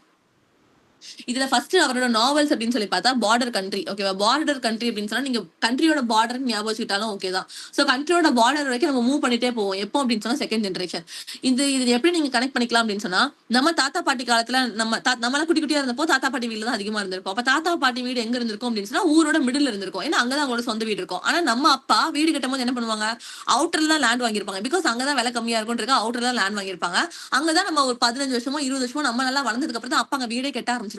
இதுல ஃபர்ஸ்ட் அவரோட நாவல்ஸ் அப்படின்னு சொல்லி பார்த்தா பார்டர் கண்ட்ரி. ஓகேவா? பார்டர் கண்ட்ரி அப்படின்னு சொன்னா நீங்க கண்ட்ரியோட பார்டர் ஞாபகம் வச்சுக்கிட்டாலும் ஓகே தான். சோ கண்ட்ரியோட பார்டர் வரைக்கும் நம்ம மூவ் பண்ணிட்டே போவோம். எப்போ அப்படின்னு சொன்னா செகண்ட் ஜெனரேஷன். இது எப்படி நீங்க கனெக்ட் பண்ணிக்கலாம் அப்படின்னு சொன்னா நம்ம தாத்தா பாட்டி காலத்துல நம்மள குட்டி குட்டியா இருந்தப்போ தாத்தா பாட்டி வீடு தான் அதிகமா இருந்திருக்கும். அப்ப தாத்தா பாட்டி வீடு எங்க இருந்திருக்கும் அப்படின்னு சொன்னா ஊரோட மிடில் இருந்திருக்கும். ஏன்னா அங்கதான் அவங்களோட சொந்த வீடு இருக்கும். ஆனா நம்ம அப்பா வீடு கட்டும் போது என்ன பண்ணுவாங்க, அவுட்டர்ல தான் லேண்ட் வாங்கியிருப்பாங்க. பிகாஸ் அங்கதான் விலை கம்மியா இருக்கும், அவுட்டர்ல தான் லேண்ட் வாங்கியிருப்பாங்க. அங்கதான் நம்ம ஒரு 15 வருஷமோ 20 வருஷமோ நம்ம நல்லா வளர்ந்ததுக்கு அப்புறம் தான் அப்பா அங்க வீடே கட்ட ஆரம்பிச்சிருப்பாங்க.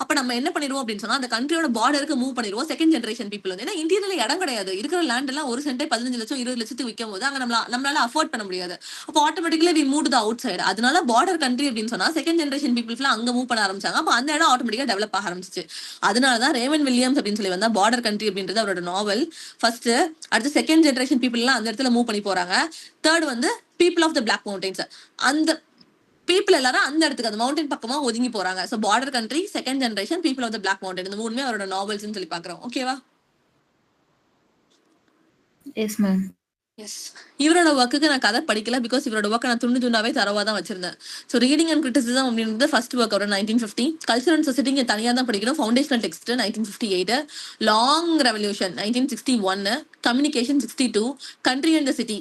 அப்ப நம்ம என்ன பண்ணிடுவோம் அப்படின்னு சொன்னா அந்த கண்ட்ரியோட பார்டருக்கு மூவ் பண்ணிடுவோம் செகண்ட் ஜெனரேஷன் பீப்புள் வந்து. ஏன்னா இந்தியால இடம் கிடையாது, இருக்கிற லேண்ட் எல்லாம் ஒரு சென்டே 15 லட்சம் 20 லட்சத்துக்கு விற்கும் போது அங்க நம்மளால அஃபோர்ட் பண்ண முடியாது. அப்போ automatically we move to the outside. அதனால பார்டர் கண்ட்ரி அப்படின்னு சொன்னா செகண்ட் ஜெனரேஷன் பீப்புள்ஸ் அங்க மூவ் பண்ண ஆரம்பிச்சாங்க. அப்ப அந்த இடம் ஆட்டோமேட்டிக்கா டெவலப் ஆக ஆரம்பிச்சிச்சு. அதனாலதான் ரேமண்ட் வில்லியம்ஸ் அப்படின்னு சொல்லி வந்தா பார்டர் கண்ட்ரி அப்படின்றது அவரோட நாவல். ஃபர்ஸ்ட் அடுத்து செகண்ட் ஜெனரேஷன் பீப்புள் எல்லாம் அந்த இடத்துல மூவ் பண்ணி போறாங்க. தேர்ட் வந்து people of the black mountains. அந்த பீப்புள் எல்லாரும் அந்த இடத்துக்கு அந்த மவுண்டன் பக்கமா ஒதுங்கி போறாங்க. So border country, second generation, people of the black mountain, இந்த மூணுமே அவரோட நாவல்ஸ் சொல்லி பாக்குறோம். ஓகேவா? Yes ma'am. எஸ். இவரோட ஒர்க்குக்கு நான் கதை படிக்கல. பிகாஸ் இவரோட ஒர்க்கை நான் துண்டு துண்டாவே தரவா தான் வச்சிருந்தேன். ஸோ ரீடிங் அண்ட் கிரிட்டிசிசம் அப்படின்றது ஃபர்ஸ்ட் ஒர்க் அவரோட 1950. கல்ச்சர் அண்ட் சொசைட்டி தனியாக தான் படிக்கணும். Foundational text 1958. Long revolution 1961. Communication 62. Country and the city.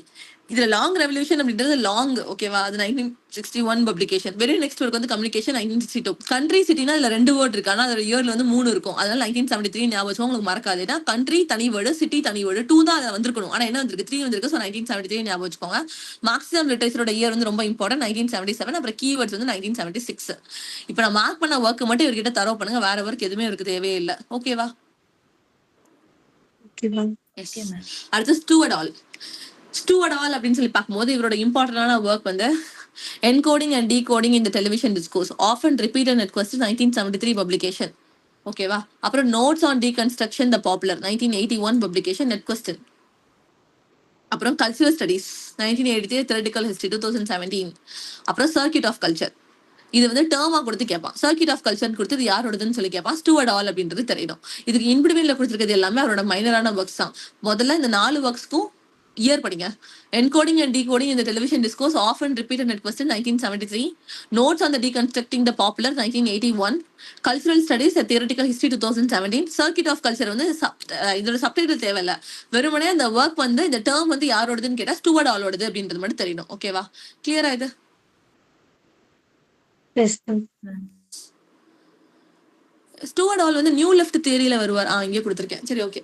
இதுல லாங் ரெவல்யூஷன் அப்படின்றது லாங். ஓகேவா? அது 1961 பப்ளிகேஷன். வெரி நெக்ஸ்ட் ஒர்க் வந்து கம்யூனிகேஷன் 1962. கண்ட்ரி சிட்டினா இதுல 2 வேர்ட் இருக்கு, ஆனா அதோட இயர்ல வந்து 3 இருக்கும். அதனால 1973 ஞாபகம் உங்களுக்கு மறக்காது. ஏன்னா கண்ட்ரி தனி வேர்டு, சிட்டி தனி வேர்டு, 2 தான் அதை வந்திருக்கணும். ஆனா என்ன வந்திருக்கு, 3 வந்திருக்கு. ஸோ 1973 ஞாபகம் வச்சுக்கோங்க. மார்க்சிசம் லிட்டரேச்சரோட இயர் வந்து ரொம்ப இம்பார்ட்டன்ட் 1977. அப்புறம் கீவேர்ட்ஸ் வந்து 1976. இப்போ நான் மார்க் பண்ண ஒர்க் மட்டும் இவர்கிட்ட தரோ பண்ணுங்க. வேற ஒர்க் எதுவுமே இவருக்கு தேவையே இல்லை. ஓகேவா? அடுத்து ஸ்டூவர்ட் ஆல் அப்படின்னு சொல்லி பார்க்கும்போது இவரோட இம்பார்ட்டன்டான ஒர்க் வந்து encoding and decoding in the television discourse often repeated at question 1973 publication. ஓகேவா? அப்புறம் notes on deconstruction the popular 1981 publication NET question. அப்புறம் கல்ச்சரல் ஸ்டடீஸ் 1983 தியரிட்டிக்கல் ஹிஸ்டரி 2017. அப்புறம் சர்க்கியூட் ஆஃப் கல்ச்சர். இது வந்து டேர்மா கொடுத்து கேட்பான். சர்க்கியூட் ஆஃப் கல்ச்சர் கொடுத்து இது யாரோடதுன்னு சொல்லி கேட்பான். ஸ்டூவர்ட் ஆல் அப்படின்றது தெரியணும். இதுக்கு இன்பிட்வீன்ல கொடுத்துருக்கிறது எல்லாமே அவரோட மைனரான ஒர்க்ஸ் தான். முதல்ல இந்த 4 ஒர்க்ஸ்க்கும் இயர் படிங்க. என்கோடிங் அண்ட் டீகோடிங் இந்த television discourse often repeated at question 1973. Notes on the deconstructing the popular 1981. Cultural studies theoretical history 2017. Circuit of culture வந்து இதோட சப்டைட்டில் தேவையில்ல, வெறுமனே அந்த ஒர்க் வந்து இந்த டேர்ம் வந்து யாரோடதுன்னு கேட்டா ஸ்டூவர்ட் ஆலோடது அப்படின்றது மட்டும் தெரியணும். ஓகேவா? கிளியரா இது? ஸ்டூவர்ட் ஆல் வந்து நியூ லெஃப்ட் தியரியில வருவார். இங்கே கொடுத்துருக்கேன். சரி, ஓகே.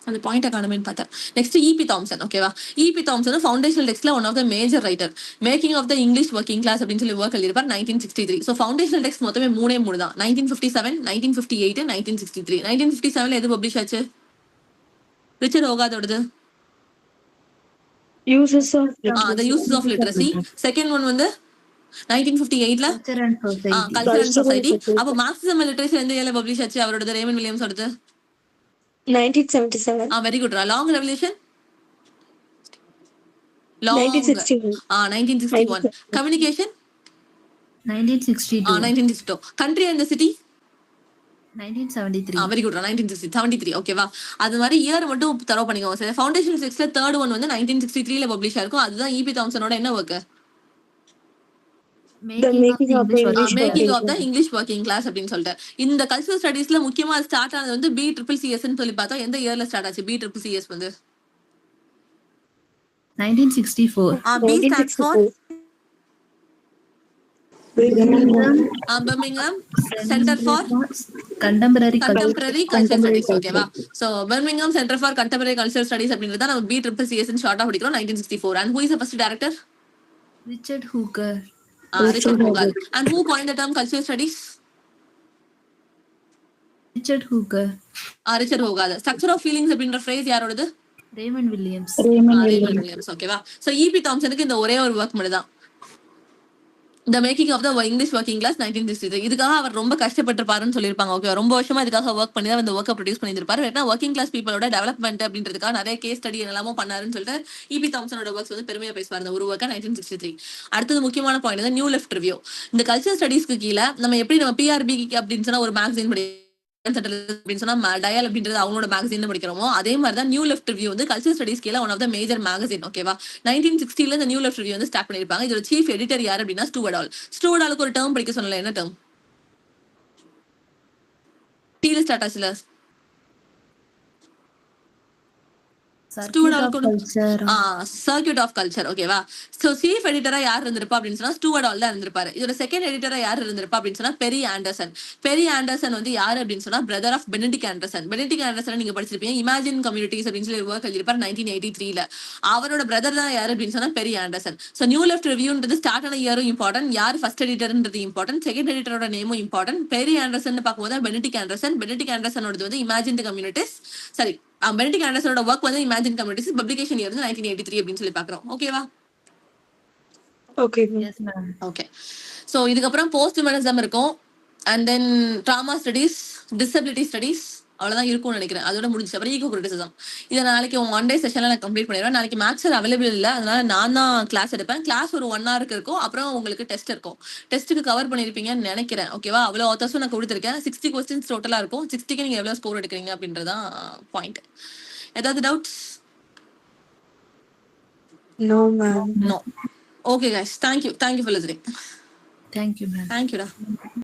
அந்த பாயிண்ட் காணுமேன்னு பார்த்தேன். Next E P Thompson. ஓகேவா? இபி தாம்சன் ஃபவுண்டேஷனல் டெக்ஸ்ட்ல one of the major writer. Making of the English working class அப்படின்னு சொல்லி ஒர்க் எழுதியிருப்பார் 1963. ஸோ ஃபவுண்டேஷனல் டெக்ஸ்ட் மொத்தமே 3 தான். 1957, 1958, 1963. 1957 எது பப்ளிஷ் ஆச்சு? ரிச்சர்ட் ஹோகார்தோடது uses of literacy. Second one வந்து 1958ல கல்ச்சர் அண்ட் சொசைட்டி. அப்ப மார்க்சிசம் அண்ட் லிட்டரேச்சர் எந்த இயர்ல பப்ளிஷ் ஆச்சு? அவரோட ரேமண்ட் வில்லியம்ஸோடது 1977. Very good. Long revolution 1961. Communication 1962. Country and the city 1973. Very good. 1973. ஓகேவா? அது மாதிரி இயர் மட்டும் தரோ பண்ணிக்கோங்க. சரி, ஃபவுண்டேஷன் டெக்ஸ்ட்ல தேர்ட் ஒன் வந்து 1963ல பப்ளிஷ் ஆயிருக்கும். அதுதான் இபி தாம்சனோட என்ன work? Making of the English working class அப்படின்னு சொல்லிட்டு. இந்த கல்ச்சரல் ஸ்டடீஸ்ல முக்கியமா ஸ்டார்ட் ஆனது வந்து BCCS ன்னு சொல்லி பார்த்தா எந்த இயர்ல ஸ்டார்ட் ஆச்சு? BCCS வந்து 1964. B stands for Birmingham Center for Contemporary Cultural Studies. ஓகேவா? So Birmingham Center for Contemporary Cultural Studies அப்படின்றத நம்ம BCCS ன்னு ஷார்ட்டா படிக்கிறோம். 1964. and who is the first director? Richard Hooker. Richard ஹோகார்த். And who coined the term cultural studies? Richard Hooker. Richard Hoggart. Structure of feelings அப்படின்ற phrase யாரோடது? Raymond Williams. Raymond Raymond Williams. Williams. ஓகேவா? So E P தாம்சனுக்கு இந்த ஒரே ஒரு work மட்டும் தான், the making of the English working class 1963. இதுக்காக அவர் ரொம்ப கஷ்டப்பட்டிருப்பாருன்னு சொல்லியிருப்பாங்க. ஓகே, ரொம்ப வருஷமா இதுக்காக ஒர்க் பண்ணி தான் இந்த ஒர்க்கை ப்ரொடியூஸ் பண்ணியிருப்பாரு. ஏன்னா ஒர்க்கிங் கிளாஸ் பீப்பிளோட டெவலப்மெண்ட் அப்படின்றதுக்காக நிறைய கேஸ் ஸ்டடி என்னெல்லாமோ பண்ணாருன்னு சொல்லிட்டு ஈபி தாம்சனோட ஒர்க்ஸ் வந்து பெருமையா பேசுவார் இந்த ஒரு ஒர்க்கா 1963. அடுத்தது முக்கியமான பாயிண்ட் வந்து நியூ லெஃப்ட் ரிவ்யூ. இந்த கல்ச்சர் ஸ்டடீஸ்க்கு கீழே நம்ம எப்படி நம்ம பிஆர்பி அப்படின்னு சொன்னா ஒரு மேகசின் படி அப்படின்னு சொன்னா டயல் அப்படின்றது அவங்களோட மேகசின் படிக்கிறோமோ அதே மாதிரி தான் நியூ லெஃப்ட் ரிவ்யூ வந்து கல்ச்சர் ஸ்டடீஸ் கீழே one of the major magazine. ஓகேவா? 1960 இந்த நியூ லெஃப்ட் ரிவ்யூ வந்து ஸ்டார்ட் பண்ணிருப்பாங்க. இதோட சீஃப் எடிட்டர் யார் அப்படின்னா ஸ்டூவர்ட் ஆல். ஸ்டூவர்ட் ஆலுக்கு ஒரு டேர்ம் படிக்க சொன்னல, என்ன டேர்ம்? டீல ஸ்டார்ட் ஆச்சுல. Circuit of Culture. Circuit of culture. ஓகேவா? சோ சீஃப் எடிட்டரா யார் இருந்திருப்பா அப்படின்னு சொன்னா ஸ்டூவர்ட் ஆல் தான் இருந்திருப்பாரு. இதோட செகண்ட் எடிட்டரா யார் இருந்திருப்பா அப்படின்னு சொன்னா பெரி ஆண்டர்சன். பெரி ஆண்டர்சன் வந்து யாரு அப்படின்னு சொன்னா brother of Benedict Anderson. Benedict Anderson நீங்க படிச்சிருப்பீங்க, இமேஜின் கம்யூனிட்டிஸ் அப்படின்னு சொல்லி ஒர்க் எழுதிருப்பாரு 1983. அவரோட பிரதர் தான் யாரு அப்படின்னு சொன்னா Perry Anderson. So new left ரிவ்யூன்றது ஸ்டார்ட் ஆன இயரும் இம்பார்ட்டன்ட், யார் ஃபர்ஸ்ட் எடிட்டர்ன்றது இம்பார்ட்டன்ட், செகண்ட் எடிட்டரோட நேமும் இம்பார்ட்டன்ட். பெரி ஆண்டர்சன் பார்க்கும்போது பெனடிக்ட் ஆண்டர்சன். பெனடிக்ட் ஆண்டர்சனோடது வந்து இமேஜின் கம்யூனிட்டிஸ், சரி பெனடிக்ட் ஆண்டர்சனோட ஒர்க் வந்து இமேஜின் கம்யூனிட்டிஸ், பப்ளிகேஷன் இயர் வந்து 1983 அப்படின்னு சொல்லி பாக்குறோம். ஓகேவா? Okay. Yes, ma'am. Okay. So இதுக்கப்புறம் போஸ்ட் ஹியூமனிசம் இருக்கும், and then trauma studies, disability studies, அவ்வளவுதான் இருக்கும்னு நினைக்கிறேன். அதோட முடிஞ்சு அப்புறம் ஈகோ கிரிட்டிசிசம். இதை நாளைக்கு உங்க ஒன் டே செஷன்ல நான் கம்ப்ளீட் பண்ணிடுவேன். நாளைக்கு மேக்ஸ் அவைலபிள் இல்லை, அதனால நான் தான் கிளாஸ் எடுப்பேன். கிளாஸ் ஒரு 1 hour இருக்கும், அப்புறம் உங்களுக்கு டெஸ்ட் இருக்கும். டெஸ்ட்டுக்கு கவர் பண்ணிருப்பீங்கன்னு நினைக்கிறேன். ஓகேவா? அவ்வளவு ஆத்தர்ஸும் நான் கொடுத்துருக்கேன். 60 கொஸ்டின்ஸ் டோட்டலா இருக்கும். 60க்கு நீங்க எவ்வளவு ஸ்கோர் எடுக்கிறீங்க அப்படின்றதான் பாயிண்ட். ஏதாவது doubts? No, ma'am. No. Okay guys, thank you for listening. Thank you, ma'am. Thank you da.